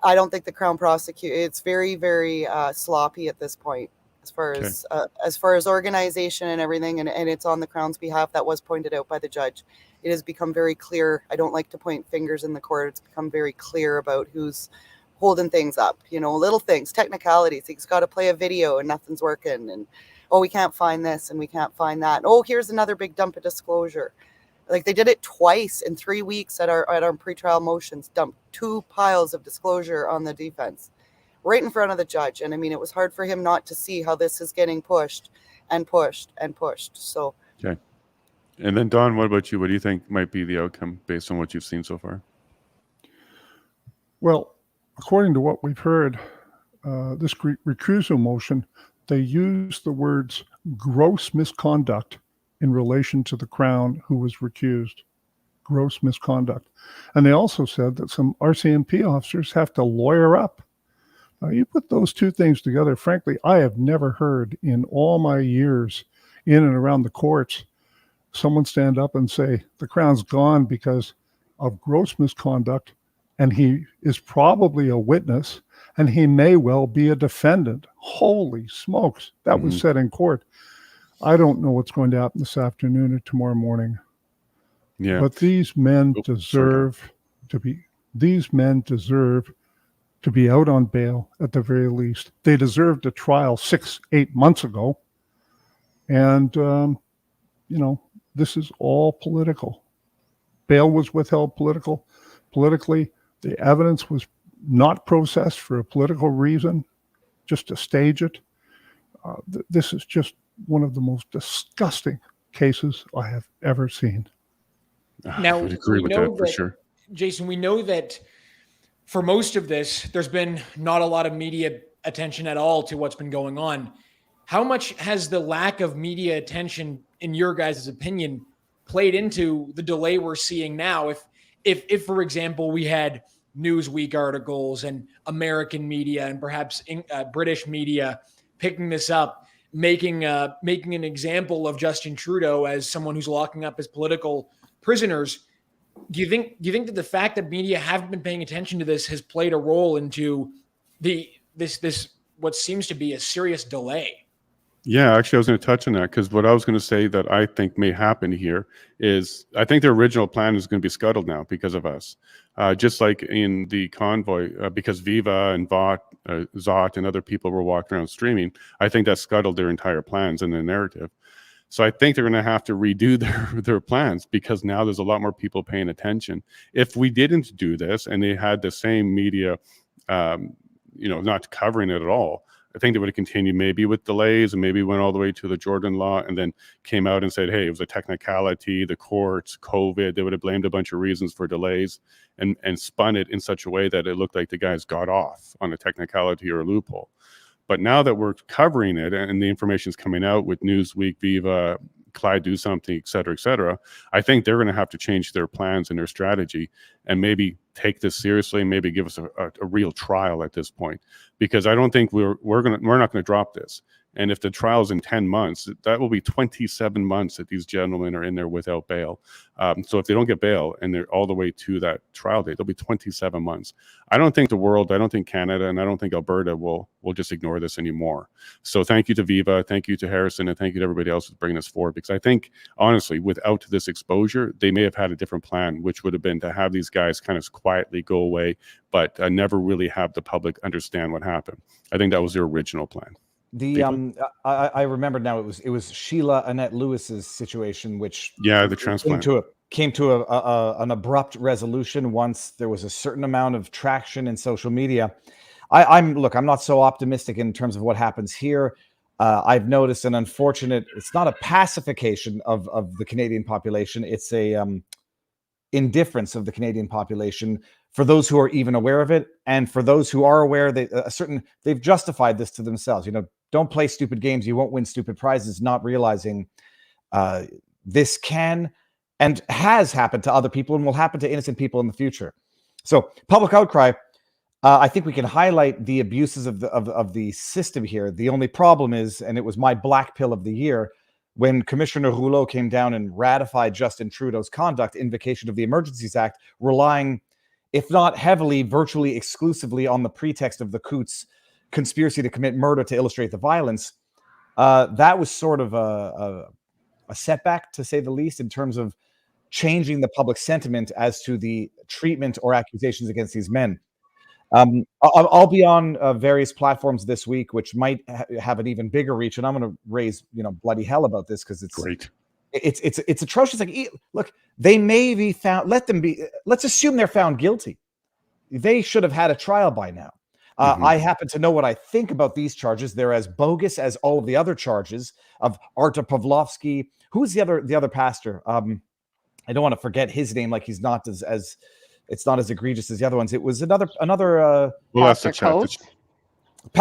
I don't think the Crown prosecutor, it's very, very sloppy at this point. As far as organization and everything, and it's on the Crown's behalf. That was pointed out by the judge. It has become very clear. I don't like to point fingers in the court. It's become very clear about who's holding things up. You know, little things, technicalities. He's got to play a video and nothing's working, and we can't find this and we can't find that. Oh, here's another big dump of disclosure. Like, they did it twice in 3 weeks at our pretrial motions. Dumped 2 piles of disclosure on the defense, right in front of the judge. And I mean, it was hard for him not to see how this is getting pushed and pushed and pushed. So, okay. And then Don, what about you? What do you think might be the outcome based on what you've seen so far? Well, according to what we've heard, this recusal motion they used the words gross misconduct in relation to the Crown who was recused. Gross misconduct. And they also said that some RCMP officers have to lawyer up. Now, you put those two things together, frankly, I have never heard in all my years in and around the courts someone stand up and say the Crown's gone because of gross misconduct, and he is probably a witness, and he may well be a defendant. Holy smokes, that was said in court. I don't know what's going to happen this afternoon or tomorrow morning. Yeah. But these men deserve to be out on bail at the very least. They deserved a trial 6-8 months ago. And, this is all political. Bail was withheld politically. The evidence was not processed for a political reason, just to stage it. This is just one of the most disgusting cases I have ever seen. Now, I would agree with that for sure. Jason, we know that for most of this, there's been not a lot of media attention at all to what's been going on. How much has the lack of media attention, in your guys' opinion, played into the delay we're seeing now? If for example, we had Newsweek articles and American media and perhaps British media picking this up, making an example of Justin Trudeau as someone who's locking up his political prisoners, do you think that the fact that media haven't been paying attention to this has played a role into this what seems to be a serious delay? Yeah, actually, I was going to touch on that because what I was going to say that I think may happen here is I think the original plan is going to be scuttled now because of us. Just like in the convoy, because Viva and Zot and other people were walking around streaming, I think that scuttled their entire plans and their narrative. So I think they're going to have to redo their plans because now there's a lot more people paying attention. If we didn't do this and they had the same media, not covering it at all, I think they would have continued maybe with delays and maybe went all the way to the Jordan law and then came out and said, hey, it was a technicality, the courts, COVID. They would have blamed a bunch of reasons for delays and spun it in such a way that it looked like the guys got off on a technicality or a loophole. But now that we're covering it and the information's coming out with Newsweek, Viva, Clyde Do Something, et cetera, I think they're going to have to change their plans and their strategy and maybe take this seriously and maybe give us a real trial at this point, because I don't think we're not going to drop this. And if the trial's in 10 months, that will be 27 months that these gentlemen are in there without bail. So if they don't get bail and they're all the way to that trial date, they'll be 27 months. I don't think the world, I don't think Canada, and I don't think Alberta will just ignore this anymore. So thank you to Viva, thank you to Harrison, and thank you to everybody else who's bringing this forward, because I think, honestly, without this exposure, they may have had a different plan, which would have been to have these guys kind of quietly go away, but never really have the public understand what happened. I think that was their original plan. I remember now it was Sheila Annette Lewis's situation, which the transplant came to an abrupt resolution once there was a certain amount of traction in social media. I'm not so optimistic in terms of what happens here. I've noticed an unfortunate, it's not a pacification of the Canadian population, it's a indifference of the Canadian population for those who are even aware of it, and for those who are aware, they've justified this to themselves. Don't play stupid games, you won't win stupid prizes, not realizing this can and has happened to other people and will happen to innocent people in the future. So public outcry, I think we can highlight the abuses of the system here. The only problem is, and it was my black pill of the year, when Commissioner Rouleau came down and ratified Justin Trudeau's conduct invocation of the Emergencies Act, relying, if not heavily, virtually exclusively on the pretext of the Coutts conspiracy to commit murder to illustrate the violence. That was sort of a setback, to say the least, in terms of changing the public sentiment as to the treatment or accusations against these men. I'll be on various platforms this week, which might have an even bigger reach, and I'm going to raise bloody hell about this because it's great. It's atrocious. Like, look, they may be found. Let's assume they're found guilty. They should have had a trial by now. I happen to know what I think about these charges. They're as bogus as all of the other charges of Arta Pavlovsky. Who's the other pastor? I don't want to forget his name. Like, he's not as it's not as egregious as the other ones. It was another. Well, that's the chat.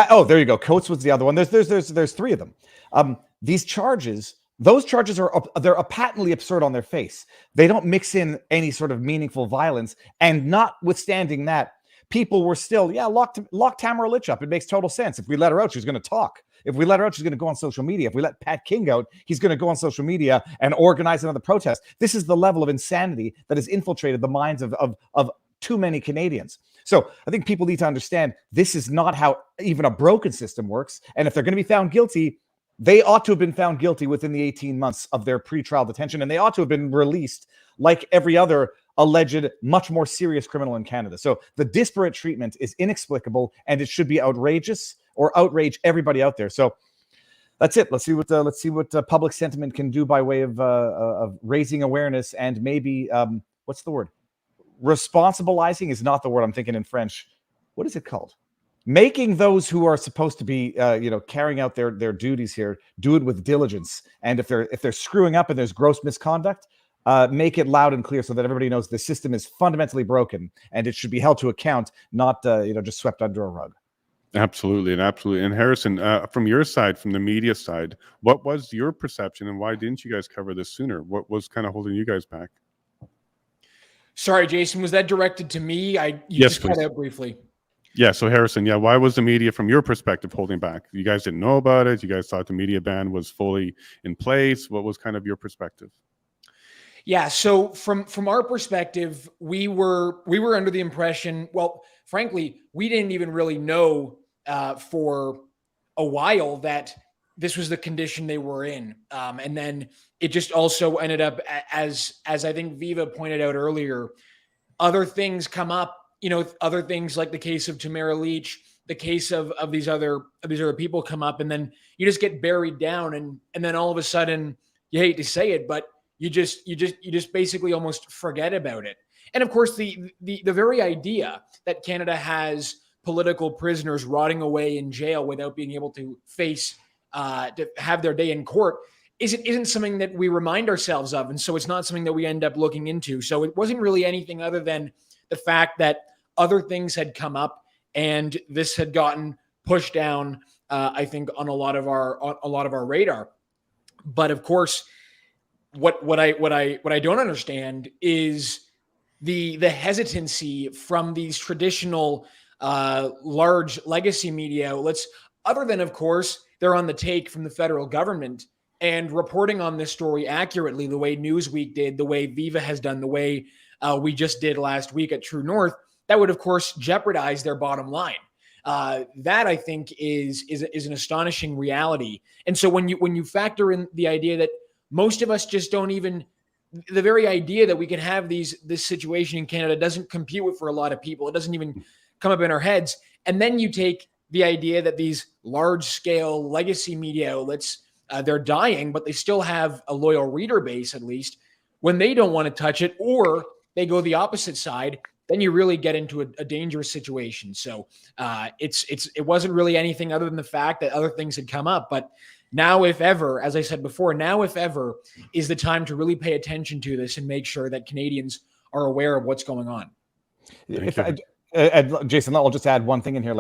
Oh, there you go. Coutts was the other one. There's three of them. These charges, those charges they're patently absurd on their face. They don't mix in any sort of meaningful violence. And notwithstanding that, people were still, lock Tamara Litch up. It makes total sense. If we let her out, she's going to talk. If we let her out, she's going to go on social media. If we let Pat King out, he's going to go on social media and organize another protest. This is the level of insanity that has infiltrated the minds of too many Canadians. So I think people need to understand this is not how even a broken system works. And if they're going to be found guilty, they ought to have been found guilty within the 18 months of their pretrial detention, and they ought to have been released like every other alleged, much more serious criminal in Canada. So the disparate treatment is inexplicable, and it should be outrageous or outrage everybody out there. So that's it. Let's see what public sentiment can do by way of raising awareness and maybe what's the word? Responsibilizing is not the word I'm thinking in French. What is it called? Making those who are supposed to be, carrying out their duties here, do it with diligence. And if they're screwing up and there's gross misconduct, make it loud and clear so that everybody knows the system is fundamentally broken and it should be held to account, not just swept under a rug. Absolutely. And Harrison, from your side, from the media side, what was your perception and why didn't you guys cover this sooner? What was kind of holding you guys back? Sorry, Jason, was that directed to me? You Yes, just cut please. out briefly. Yeah, so Harrison, why was the media, from your perspective, holding back? You guys didn't know about it? You guys thought the media ban was fully in place? What was kind of your perspective? Yeah, so from our perspective, we were under the impression, well, frankly, we didn't even really know for a while that this was the condition they were in. And then it just also ended up, as I think Viva pointed out earlier, other things come up, other things like the case of Tamara Leach, the case of these other people come up, and then you just get buried down. And then all of a sudden, you hate to say it, but you just basically almost forget about it. And of course, the very idea that Canada has political prisoners rotting away in jail without being able to face to have their day in court isn't something that we remind ourselves of. And so it's not something that we end up looking into. So it wasn't really anything other than the fact that other things had come up and this had gotten pushed down, I think, on a lot of our radar. But of course, what I don't understand is the hesitancy from these traditional large legacy media outlets, other than, of course, they're on the take from the federal government and reporting on this story accurately, the way Newsweek did, the way Viva has done, the way we just did last week at True North. That would, of course, jeopardize their bottom line. That, I think, is an astonishing reality. And so when you factor in the idea that most of us just don't even, the very idea that we can have this situation in Canada doesn't compute with for a lot of people. It doesn't even come up in our heads. And then you take the idea that these large scale legacy media outlets, they're dying, but they still have a loyal reader base, at least when they don't want to touch it, or they go the opposite side, then you really get into a dangerous situation. So it wasn't really anything other than the fact that other things had come up. But now, if ever, as I said before, now, if ever, is the time to really pay attention to this and make sure that Canadians are aware of what's going on. Jason, I'll just add one thing in here.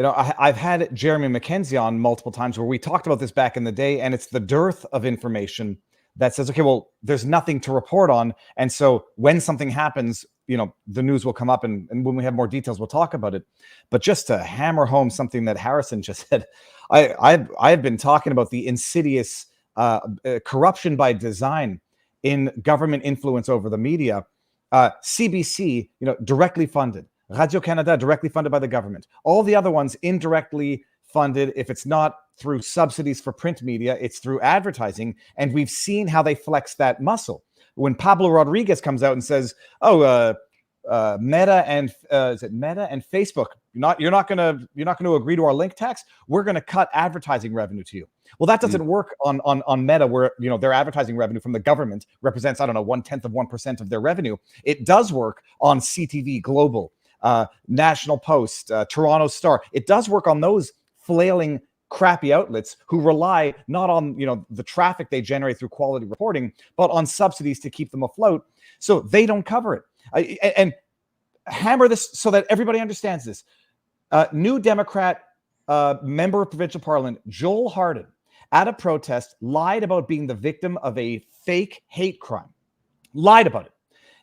I've had Jeremy McKenzie on multiple times where we talked about this back in the day, and it's the dearth of information that says, okay, well, there's nothing to report on. And so when something happens, the news will come up, and when we have more details, we'll talk about it. But just to hammer home something that Harrison just said, I've been talking about the insidious corruption by design in government influence over the media. CBC, directly funded. Radio-Canada, directly funded by the government. All the other ones indirectly funded. If it's not through subsidies for print media, it's through advertising. And we've seen how they flex that muscle. When Pablo Rodriguez comes out and says, Meta and Facebook, you're not going to agree to our link tax. We're going to cut advertising revenue to you. Well, that doesn't work on Meta, where their advertising revenue from the government represents 0.1% of their revenue. It does work on CTV Global, National Post, Toronto Star. It does work on those flailing, crappy outlets who rely not on the traffic they generate through quality reporting, but on subsidies to keep them afloat. So they don't cover it. And hammer this so that everybody understands this. New Democrat member of provincial parliament, Joel Harden, at a protest, lied about being the victim of a fake hate crime. Lied about it.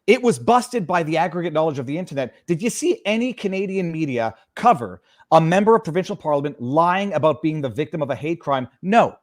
It was busted by the aggregate knowledge of the internet. Did you see any Canadian media cover a member of provincial parliament lying about being the victim of a hate crime? No.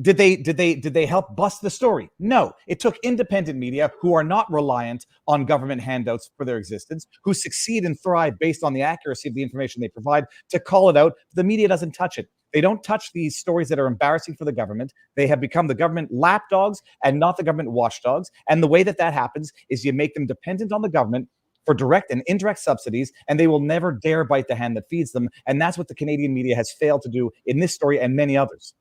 Did they help bust the story? No. It took independent media who are not reliant on government handouts for their existence, who succeed and thrive based on the accuracy of the information they provide, to call it out. The media doesn't touch it. They don't touch these stories that are embarrassing for the government. They have become the government lapdogs and not the government watchdogs. And the way that happens is you make them dependent on the government for direct and indirect subsidies, and they will never dare bite the hand that feeds them. And that's what the Canadian media has failed to do in this story and many others.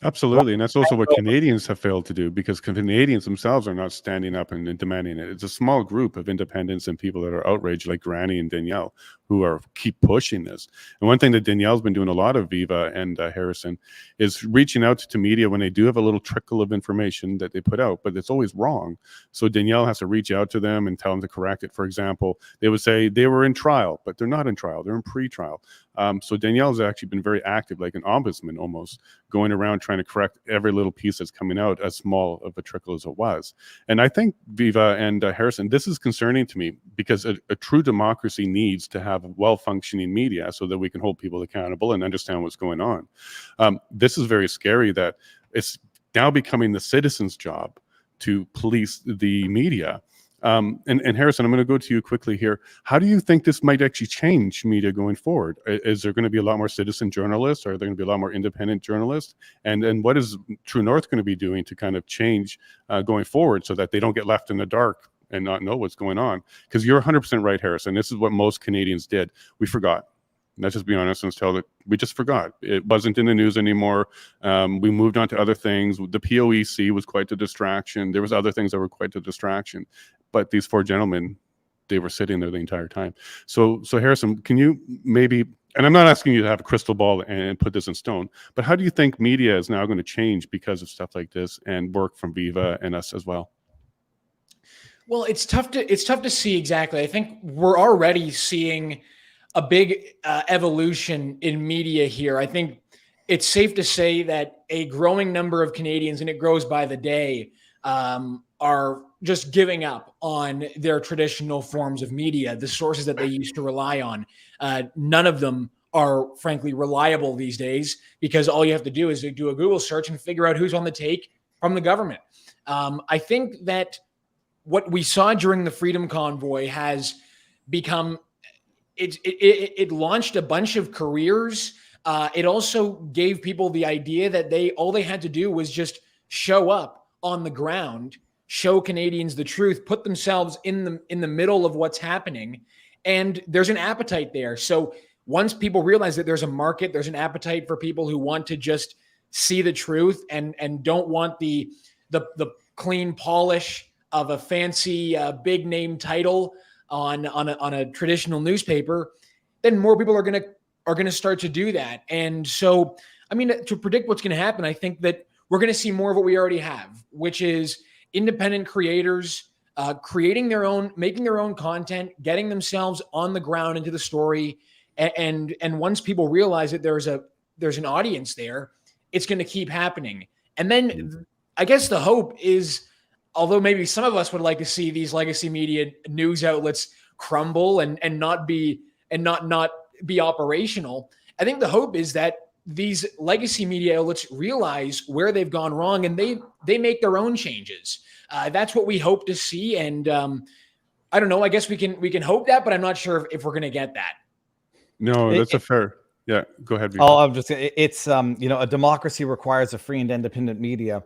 Absolutely. And that's also what Canadians have failed to do, because Canadians themselves are not standing up and demanding it. It's a small group of independents and people that are outraged, like Granny and Danielle, who keep pushing this. And one thing that Danielle's been doing a lot of, Viva and Harrison, is reaching out to media when they do have a little trickle of information that they put out, but it's always wrong. So Danielle has to reach out to them and tell them to correct it. For example, they would say they were in trial, but they're not in trial. They're in pre-trial. So Danielle's actually been very active, like an ombudsman almost, going around trying to correct every little piece that's coming out, as small of a trickle as it was. And I think, Viva and Harrison, this is concerning to me, because a true democracy needs to have well-functioning media so that we can hold people accountable and understand what's going on. This is very scary that it's now becoming the citizens' job to police the media. And Harrison, I'm going to go to you quickly here. How do you think this might actually change media going forward? Is there going to be a lot more citizen journalists? Are there going to be a lot more independent journalists? And what is True North going to be doing to kind of change going forward so that they don't get left in the dark and not know what's going on? Because you're 100% right, Harrison. This is what most Canadians did. We forgot. Let's just be honest and tell that we just forgot. It wasn't in the news anymore. We moved on to other things. The POEC was quite a distraction. There was other things that were quite a distraction. But these four gentlemen, they were sitting there the entire time. So Harrison, can you maybe, and I'm not asking you to have a crystal ball and put this in stone, but how do you think media is now going to change because of stuff like this and work from Viva and us as well? Well, it's tough to see exactly. I think we're already seeing a big evolution in media here. I think it's safe to say that a growing number of Canadians, and it grows by the day, are just giving up on their traditional forms of media, the sources that they used to rely on. None of them are frankly reliable these days, because all you have to do is do a Google search and figure out who's on the take from the government. I think that what we saw during the Freedom Convoy has become, it launched a bunch of careers. It also gave people the idea that all they had to do was just show up on the ground, show Canadians the truth, put themselves in the middle of what's happening, and there's an appetite there. So once people realize that there's a market, there's an appetite for people who want to just see the truth and don't want the clean polish of a fancy big name title on a traditional newspaper, then more people are going to start to do that. And so, I mean, to predict what's going to happen, I think that we're going to see more of what we already have, which is independent creators making their own content, getting themselves on the ground into the story. And once people realize that there's an audience there, it's going to keep happening. And then I guess the hope is, although maybe some of us would like to see these legacy media news outlets crumble and not be operational, I think the hope is that these legacy media outlets realize where they've gone wrong and they make their own changes. That's what we hope to see. And I don't know, I guess we can hope that, but I'm not sure if we're going to get that. No, that's a fair. Yeah, go ahead. Viva. I'm just, it's, a democracy requires a free and independent media.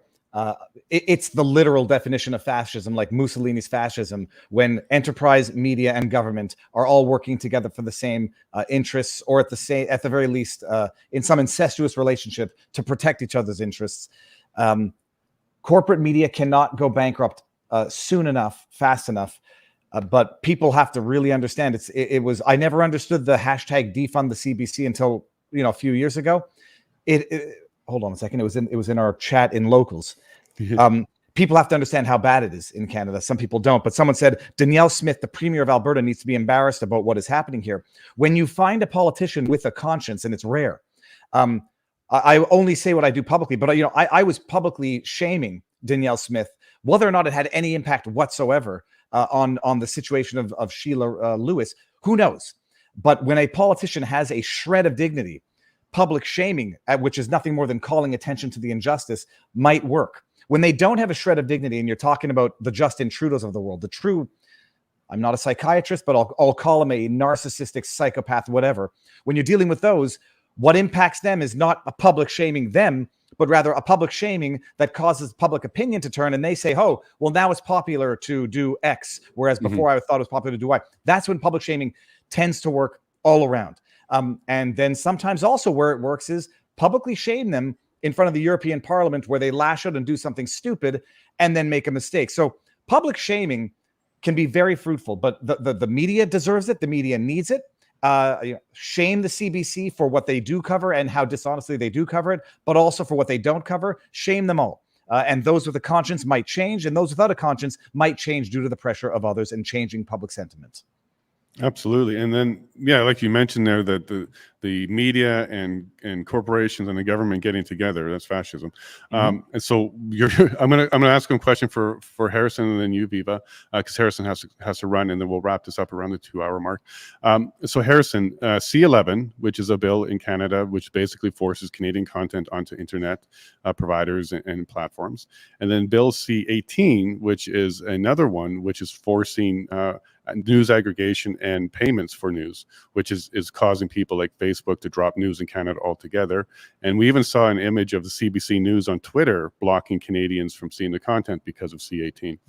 It's the literal definition of fascism, like Mussolini's fascism, when enterprise, media, and government are all working together for the same interests, or at the very least, in some incestuous relationship to protect each other's interests. Corporate media cannot go bankrupt soon enough, fast enough. But people have to really understand I never understood the hashtag defund the CBC until, a few years ago. Hold on a second. It was in our chat in locals. People have to understand how bad it is in Canada. Some people don't, but someone said Danielle Smith, the Premier of Alberta, needs to be embarrassed about what is happening here. When you find a politician with a conscience, and it's rare, I only say what I do publicly, but I was publicly shaming Danielle Smith, whether or not it had any impact whatsoever on the situation of Sheila Lewis. Who knows? But when a politician has a shred of dignity, public shaming, which is nothing more than calling attention to the injustice, might work. When they don't have a shred of dignity, and you're talking about the Justin Trudeaus of the world, the true, I'm not a psychiatrist, but I'll call him a narcissistic psychopath, whatever. When you're dealing with those, what impacts them is not a public shaming them, but rather a public shaming that causes public opinion to turn, and they say, oh, well, now it's popular to do X, whereas before I thought it was popular to do Y. That's when public shaming tends to work all around. And then sometimes also where it works is publicly shame them in front of the European Parliament, where they lash out and do something stupid and then make a mistake. So public shaming can be very fruitful, but the media deserves it. The media needs it. Shame the CBC for what they do cover and how dishonestly they do cover it, but also for what they don't cover. Shame them all. And those with a conscience might change, and those without a conscience might change due to the pressure of others and changing public sentiment. Absolutely. And then, yeah, like you mentioned there, that the media and corporations and the government getting together, that's fascism. And so I'm gonna ask him a question for Harrison and then you, Viva, because Harrison has to run, and then we'll wrap this up around the 2-hour mark. So Harrison, C11, which is a bill in Canada which basically forces Canadian content onto internet providers and platforms, and then Bill C18, which is another one which is forcing news aggregation and payments for news, which is causing people like Facebook to drop news in Canada altogether. And we even saw an image of the CBC News on Twitter blocking Canadians from seeing the content because of C18.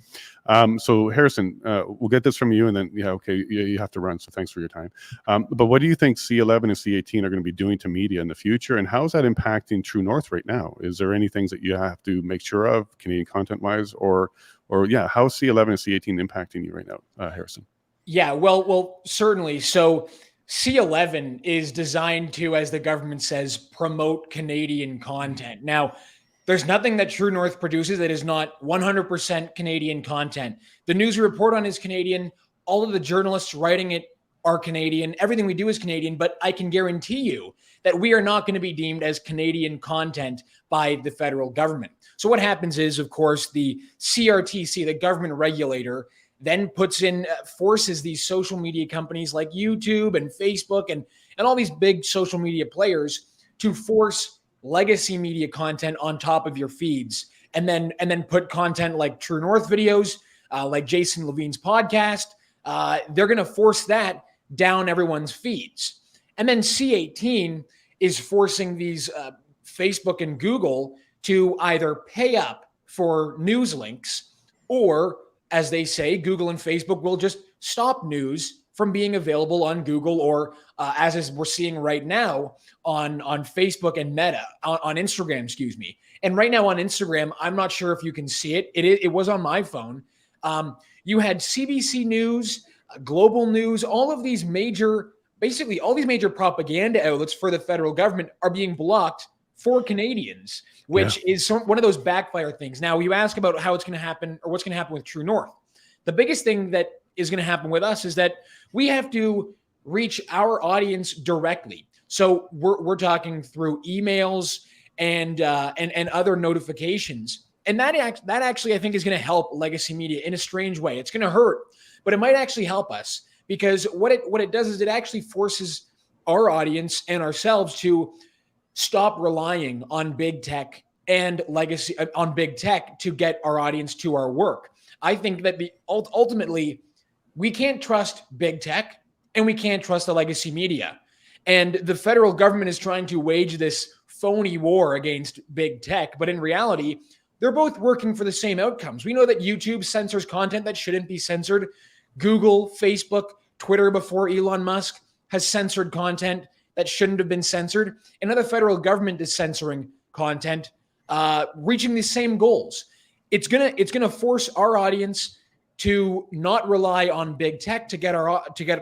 So Harrison, we'll get this from you, and then you have to run, so thanks for your time. But what do you think C11 and C18 are going to be doing to media in the future, and how is that impacting True North right now? Is there any things that you have to make sure of Canadian content wise, or how is C11 and C18 impacting you right now, Harrison? Yeah, well, certainly. So C11 is designed to, as the government says, promote Canadian content. Now, there's nothing that True North produces that is not 100% Canadian content. The news we report on is Canadian. All of the journalists writing it are Canadian. Everything we do is Canadian, but I can guarantee you that we are not going to be deemed as Canadian content by the federal government. So what happens is, of course, the CRTC, the government regulator, then forces these social media companies like YouTube and Facebook and all these big social media players to force legacy media content on top of your feeds, and then put content like True North videos, like Jason Levine's podcast. They're going to force that down everyone's feeds. And then C18 is forcing these Facebook and Google to either pay up for news links, or, as they say, Google and Facebook will just stop news from being available on Google, or as we're seeing right now on Facebook and Meta, on Instagram, excuse me. And right now on Instagram, I'm not sure if you can see it. It was on my phone. You had CBC News, Global News, all these major propaganda outlets for the federal government are being blocked for Canadians, which is one of those backfire things. Now, you ask about how it's going to happen, or what's going to happen with True North. The biggest thing that is going to happen with us is that we have to reach our audience directly. So we're talking through emails and other notifications, and that actually I think is going to help legacy media in a strange way. It's going to hurt, but it might actually help us, because what it does is it actually forces our audience and ourselves to stop relying on big tech and legacy on big tech to get our audience to our work. I think that ultimately we can't trust big tech and we can't trust the legacy media. And the federal government is trying to wage this phony war against big tech, but in reality, they're both working for the same outcomes. We know that YouTube censors content that shouldn't be censored. Google, Facebook, Twitter before Elon Musk has censored content that shouldn't have been censored. And now the federal government is censoring content, reaching the same goals. It's gonna force our audience to not rely on big tech to get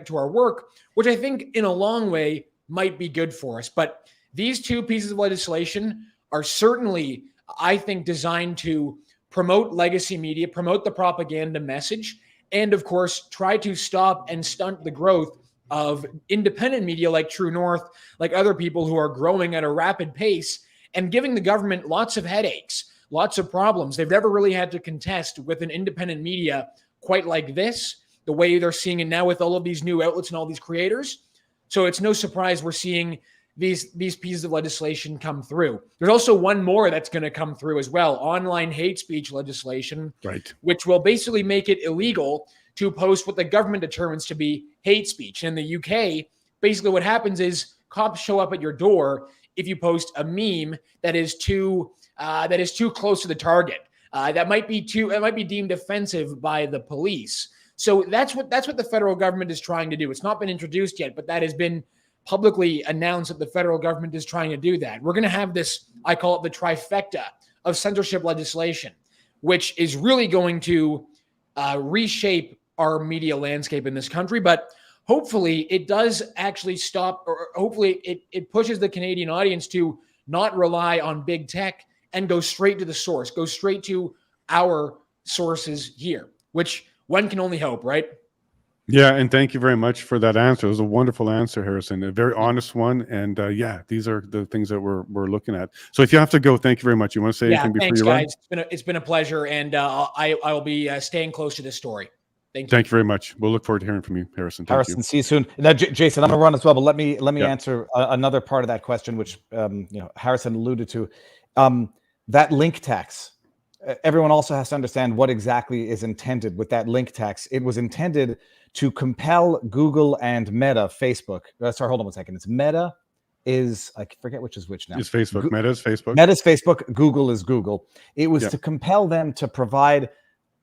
to our work, which I think in a long way might be good for us. But these two pieces of legislation are certainly, I think, designed to promote legacy media, promote the propaganda message, and of course, try to stop and stunt the growth of independent media like True North, like other people who are growing at a rapid pace and giving the government lots of headaches, lots of problems. They've never really had to contest with an independent media quite like this, the way they're seeing it now with all of these new outlets and all these creators. So it's no surprise we're seeing these pieces of legislation come through. There's also one more that's going to come through as well, online hate speech legislation, Right. which will basically make it illegal to post what the government determines to be hate speech. In the UK, basically what happens is cops show up at your door if you post a meme that is too close to the target. That might be deemed offensive by the police. So that's what the federal government is trying to do. It's not been introduced yet, but that has been publicly announced that the federal government is trying to do that. We're going to have this, I call it the trifecta of censorship legislation, which is really going to reshape our media landscape in this country. But hopefully it does actually stop, or hopefully it pushes the Canadian audience to not rely on big tech and go straight to the source, go straight to our sources here, which one can only hope, right? Yeah, and thank you very much for that answer. It was a wonderful answer, Harrison. A very honest one, and yeah, these are the things that we're looking at. So if you have to go, thank you very much. You want to say anything before thanks, you run? guys. It's been a pleasure, and I will be staying close to this story. Thank you. Thank you very much. We'll look forward to hearing from you, Harrison. Thank Harrison, you. see you soon. Now, Jason, I'm gonna run as well, but let me Yeah. answer another part of that question, which Harrison alluded to. That link tax. Everyone also has to understand what exactly is intended with that link tax. It was intended to compel Google and Meta, Facebook. Sorry, hold on one second. It's Meta is, I forget which is which now. It's Facebook. Meta is Facebook. Meta's Facebook. Google is Google. It was to compel them to provide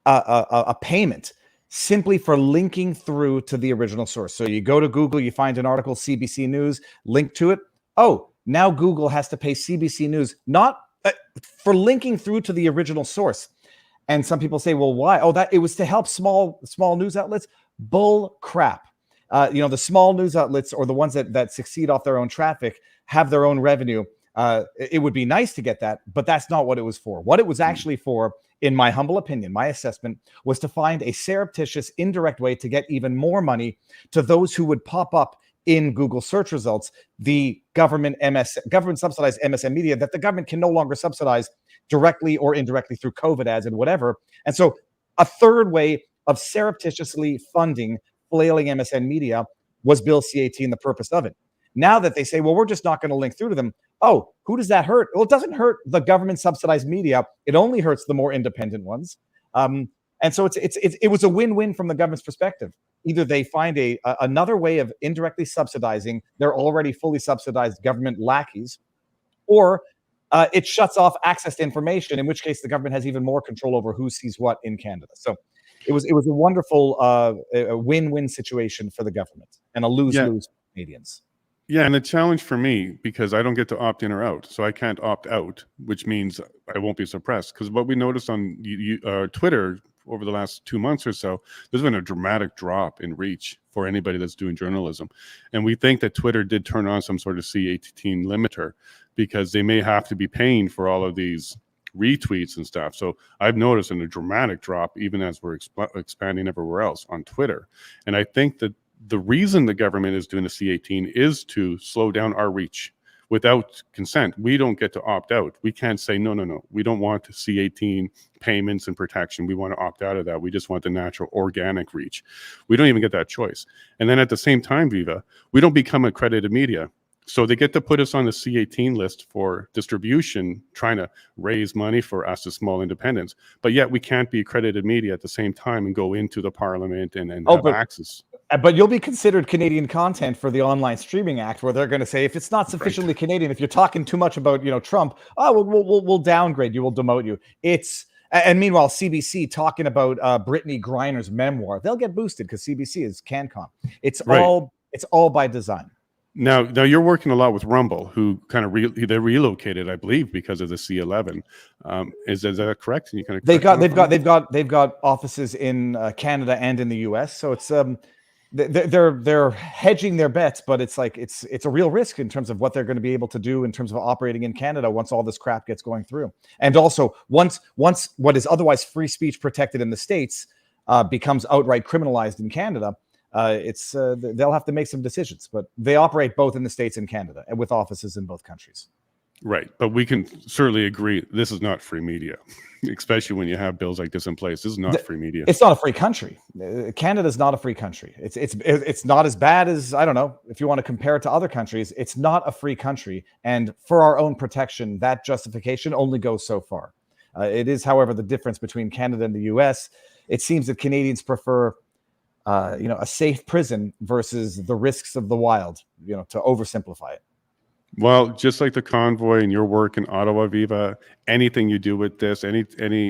a payment simply for linking through to the original source. So you go to Google, you find an article, CBC News, link to it. Oh, now Google has to pay CBC News, not for linking through to the original source. And some people say, well, why? Oh, that it was to help small news outlets. Bull crap. The small news outlets, or the ones that succeed off their own traffic, have their own revenue. It would be nice to get that, but that's not what it was for. What it was actually for, in my humble opinion, my assessment, was to find a surreptitious, indirect way to get even more money to those who would pop up in Google search results, the government subsidized MSM media that the government can no longer subsidize directly or indirectly through COVID ads and whatever. And so a third way of surreptitiously funding flailing MSN media was Bill C-18, the purpose of it. Now that they say, well, we're just not going to link through to them. Oh, who does that hurt? Well, it doesn't hurt the government subsidized media. It only hurts the more independent ones. And so it was a win-win from the government's perspective. Either they find another way of indirectly subsidizing their already fully subsidized government lackeys, or it shuts off access to information, in which case the government has even more control over who sees what in Canada. So it was a wonderful win-win situation for the government and a lose-lose for Canadians. Yeah, and the challenge for me, because I don't get to opt in or out, so I can't opt out, which means I won't be suppressed. Because what we noticed on Twitter over the last 2 months or so, there's been a dramatic drop in reach for anybody that's doing journalism. And we think that Twitter did turn on some sort of C-18 limiter, because they may have to be paying for all of these retweets and stuff. So I've noticed a dramatic drop, even as we're expanding everywhere else on Twitter. And I think that the reason the government is doing the C-18 is to slow down our reach. Without consent, we don't get to opt out. We can't say, no, we don't want the C-18 payments and protection. We want to opt out of that. We just want the natural organic reach. We don't even get that choice. And then at the same time, Viva, we don't become accredited media. So they get to put us on the C-18 list for distribution, trying to raise money for us as small independents. But yet we can't be accredited media at the same time and go into the parliament and have access. But you'll be considered Canadian content for the Online Streaming Act, where they're going to say, if it's not sufficiently Canadian, if you're talking too much about Trump, we'll downgrade you, we'll demote you. And meanwhile, CBC talking about Brittany Griner's memoir, they'll get boosted because CBC is CanCon. It's all by design. Now you're working a lot with Rumble, who kind of they relocated, I believe, because of the C-11. Is that correct? And you kind of they've got offices in Canada and in the US. So it's they're hedging their bets, but it's like it's a real risk in terms of what they're going to be able to do in terms of operating in Canada once all this crap gets going through. And also once what is otherwise free speech protected in the States becomes outright criminalized in Canada. they'll have to make some decisions. But they operate both in the States and Canada, and with offices in both countries. Right. But we can certainly agree this is not free media, especially when you have bills like this in place. This is not free media. It's not a free country. Canada is not a free country. It's not as bad as, I don't know, if you want to compare it to other countries, it's not a free country. And for our own protection, that justification only goes so far. It is, however, the difference between Canada and the US. It seems that Canadians prefer a safe prison versus the risks of the wild, to oversimplify it. Well, just like the convoy and your work in Ottawa, Viva, anything you do with this, any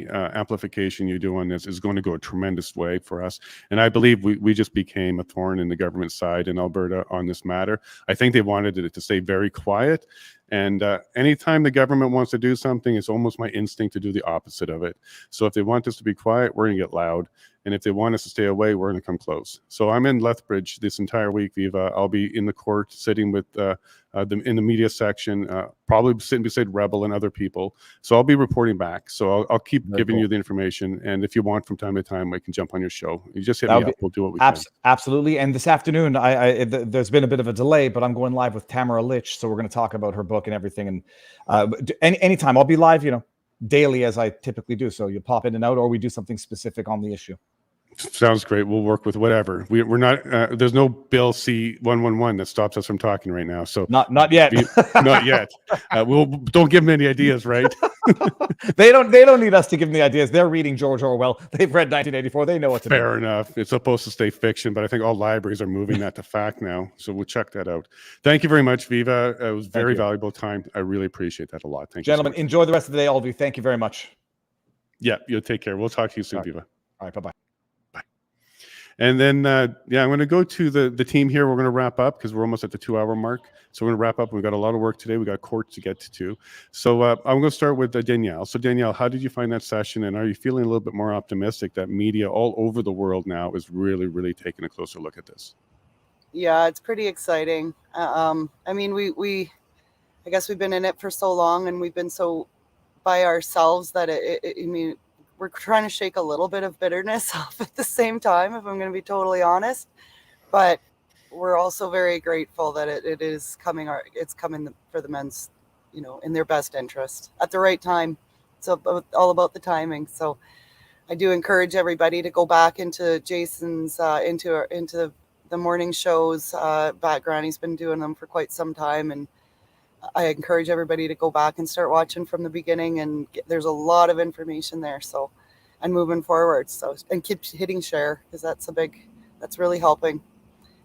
amplification you do on this is going to go a tremendous way for us. And I believe we just became a thorn in the government side in Alberta on this matter. I think they wanted it to stay very quiet. And anytime the government wants to do something, it's almost my instinct to do the opposite of it. So if they want us to be quiet, we're going to get loud. And if they want us to stay away, we're going to come close. So I'm in Lethbridge this entire week, Viva. I'll be in the court sitting with in the media section, probably sitting beside Rebel and other people. So I'll be reporting back. So I'll keep giving you the information. And if you want from time to time, I can jump on your show. You just hit me up. We'll do what we can. Absolutely. And this afternoon, there's been a bit of a delay, but I'm going live with Tamara Litch. So we're going to talk about her book and everything. And anytime I'll be live, daily as I typically do. So you pop in and out, or we do something specific on the issue. Sounds great. We'll work with whatever. We're not. There's no Bill C-111 that stops us from talking right now. So not yet. Not yet. Don't give them any ideas, right? They don't need us to give them the ideas. They're reading George Orwell. They've read 1984. They know what to do. Fair enough. It's supposed to stay fiction, but I think all libraries are moving that to fact now. So we'll check that out. Thank you very much, Viva. It was very valuable time. I really appreciate that a lot. Thank you, gentlemen. Enjoy the rest of the day, all of you. Thank you very much. Yeah, you'll take care. We'll talk to you soon, Viva. All right. Bye-bye. And then, I'm going to go to the team here. We're going to wrap up because we're almost at the 2-hour mark. So we're going to wrap up. We've got a lot of work today. We got court to get to. So I'm going to start with Danielle. So Danielle, how did you find that session? And are you feeling a little bit more optimistic that media all over the world now is really, really taking a closer look at this? Yeah, it's pretty exciting. I mean, I guess we've been in it for so long and we've been so by ourselves that we're trying to shake a little bit of bitterness off at the same time, if I'm going to be totally honest. But we're also very grateful that it is coming. It's coming for the men's, in their best interest at the right time. It's all about the timing. So I do encourage everybody to go back into Jason's, into the morning shows. Granny's been doing them for quite some time. And I encourage everybody to go back and start watching from the beginning, and there's a lot of information there. So, and moving forward. So, and keep hitting share, because that's really helping.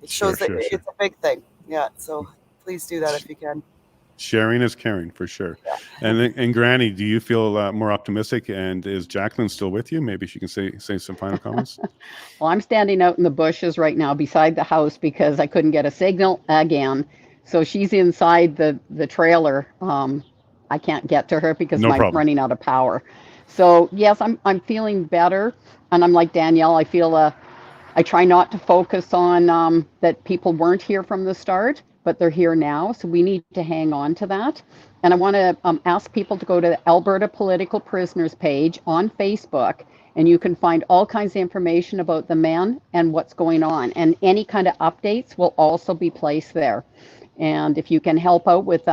It shows that it's a big thing. Yeah. So please do that if you can. Sharing is caring, for sure. Yeah. And Granny, do you feel more optimistic? And is Jacqueline still with you? Maybe she can say some final comments. Well, I'm standing out in the bushes right now beside the house because I couldn't get a signal again. So she's inside the trailer. I can't get to her because I'm running out of power. So yes, I'm feeling better, and I'm like Danielle. I feel I try not to focus on that people weren't here from the start, but they're here now. So we need to hang on to that. And I want to ask people to go to the Alberta Political Prisoners page on Facebook, and you can find all kinds of information about the men and what's going on. And any kind of updates will also be placed there. And if you can help out with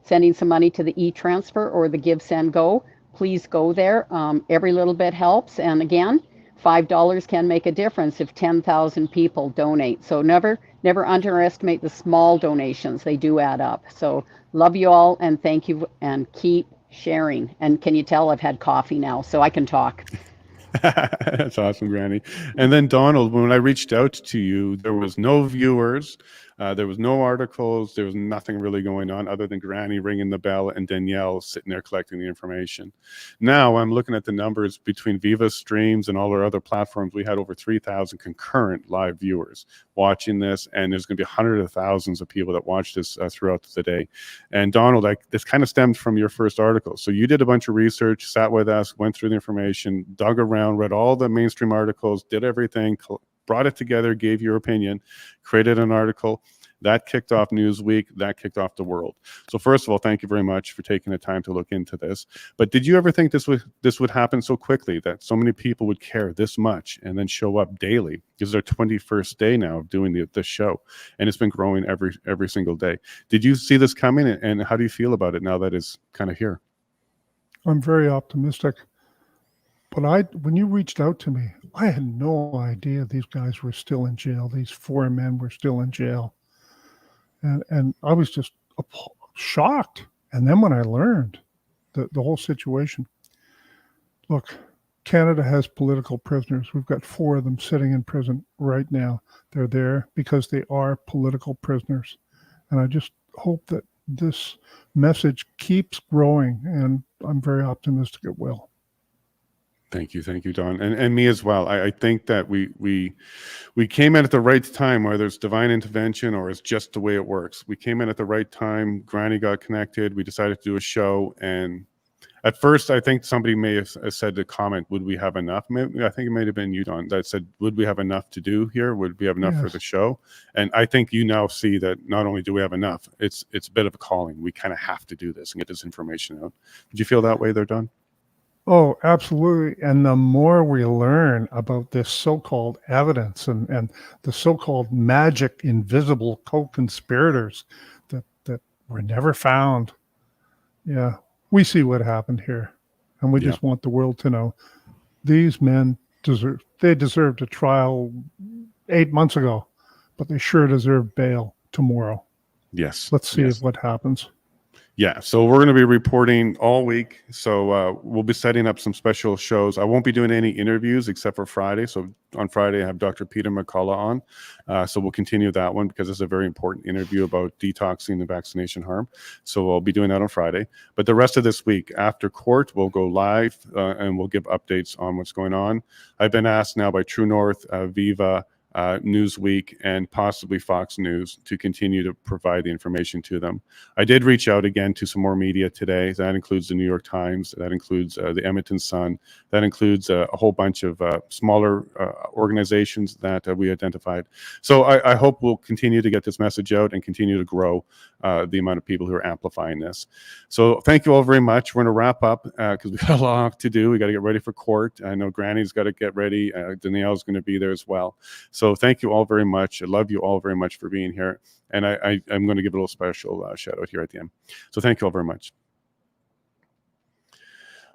sending some money to the e-transfer or the Give, Send, Go, please go there. Every little bit helps. And again, $5 can make a difference if 10,000 people donate. So never underestimate the small donations. They do add up. So love you all, and thank you, and keep sharing. And can you tell I've had coffee now, so I can talk. That's awesome, Granny. And then Donald, when I reached out to you, there was no viewers. There was no articles. There was nothing really going on other than Granny ringing the bell and Danielle sitting there collecting the information. Now I'm looking at the numbers between Viva streams and all our other platforms. We had over 3,000 concurrent live viewers watching this, and there's going to be hundreds of thousands of people that watch this throughout the day. And Donald, this kind of stems from your first article. So you did a bunch of research, sat with us, went through the information, dug around, read all the mainstream articles, did everything, brought it together, gave your opinion, created an article. That kicked off Newsweek. That kicked off the world. So first of all, thank you very much for taking the time to look into this. But did you ever think this would happen so quickly, that so many people would care this much and then show up daily? This is our 21st day now of doing the show, and it's been growing every single day. Did you see this coming, and how do you feel about it now that it's kind of here? I'm very optimistic. But when you reached out to me, I had no idea these guys were still in jail. These 4 men were still in jail. And I was just shocked. And then when I learned the whole situation, look, Canada has political prisoners. We've got 4 of them sitting in prison right now. They're there because they are political prisoners. And I just hope that this message keeps growing, and I'm very optimistic it will. Thank you, Don, and me as well. I think that we came in at the right time, whether it's divine intervention or it's just the way it works. We came in at the right time. Granny got connected. We decided to do a show, and at first, I think somebody may have said the comment, "Would we have enough?" Maybe, I think it might have been you, Don, that said, "Would we have enough to do here? Would we have enough for the show?" And I think you now see that not only do we have enough, it's a bit of a calling. We kind of have to do this and get this information out. Did you feel that way there, Don? Oh, absolutely. And the more we learn about this so-called evidence and the so-called magic invisible co-conspirators that were never found, yeah, we see what happened here. And we just want the world to know these men deserved a trial 8 months ago, but they sure deserve bail tomorrow. Yes. Let's see what happens. Yeah, so we're going to be reporting all week. So we'll be setting up some special shows. I won't be doing any interviews except for Friday. So on Friday, I have Dr. Peter McCullough on. So we'll continue that one because it's a very important interview about detoxing the vaccination harm. So we'll be doing that on Friday. But the rest of this week, after court, we'll go live and we'll give updates on what's going on. I've been asked now by True North, Viva, Newsweek, and possibly Fox News to continue to provide the information to them. I did reach out again to some more media today. That includes the New York Times, that includes the Edmonton Sun, that includes a whole bunch of smaller organizations that we identified. So I hope we'll continue to get this message out and continue to grow the amount of people who are amplifying this. So thank you all very much. We're going to wrap up because we've got a lot to do. We got to get ready for court. I know Granny's got to get ready. Danielle's going to be there as well. So thank you all very much. I love you all very much for being here. And I'm going to give a little special shout out here at the end. So thank you all very much.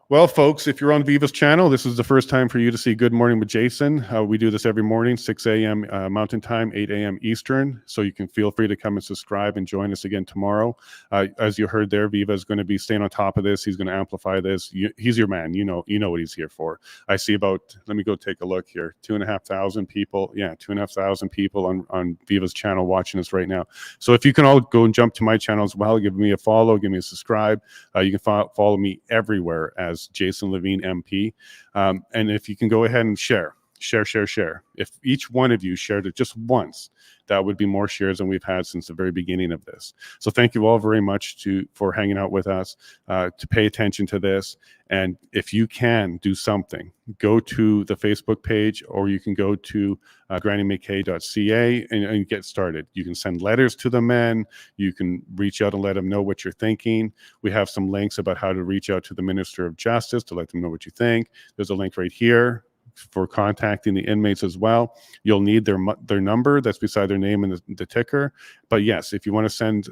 Well, folks, if you're on Viva's channel, this is the first time for you to see Good Morning with Jason. We do this every morning, 6 a.m. Mountain Time, 8 a.m. Eastern. So you can feel free to come and subscribe and join us again tomorrow. As you heard there, Viva is going to be staying on top of this. He's going to amplify this. He's your man. You know what he's here for. I see about, let me go take a look here, 2,500 people. Yeah, 2,500 people on Viva's channel watching us right now. So if you can all go and jump to my channel as well, give me a follow, give me a subscribe. You can follow me everywhere as Jason Levine MP. And if you can go ahead and share. If each one of you shared it just once, that would be more shares than we've had since the very beginning of this. So thank you all very much for hanging out with us, to pay attention to this. And if you can do something, go to the Facebook page, or you can go to grannymackay.ca and get started. You can send letters to the men. You can reach out and let them know what you're thinking. We have some links about how to reach out to the Minister of Justice to let them know what you think. There's a link right here for contacting the inmates as well. You'll need their number that's beside their name and the ticker. But yes, if you want to send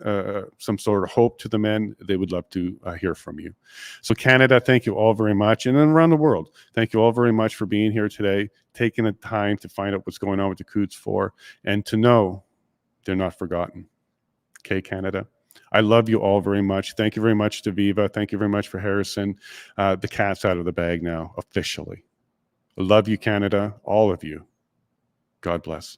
some sort of hope to the men, they would love to hear from you. So Canada, thank you all very much. And then around the world, thank you all very much for being here today, taking the time to find out what's going on with the Coutts Four, and to know they're not forgotten. Okay, Canada. I love you all very much. Thank you very much to Viva. Thank you very much for Harrison. The cat's out of the bag now, officially. I love you, Canada, all of you. God bless.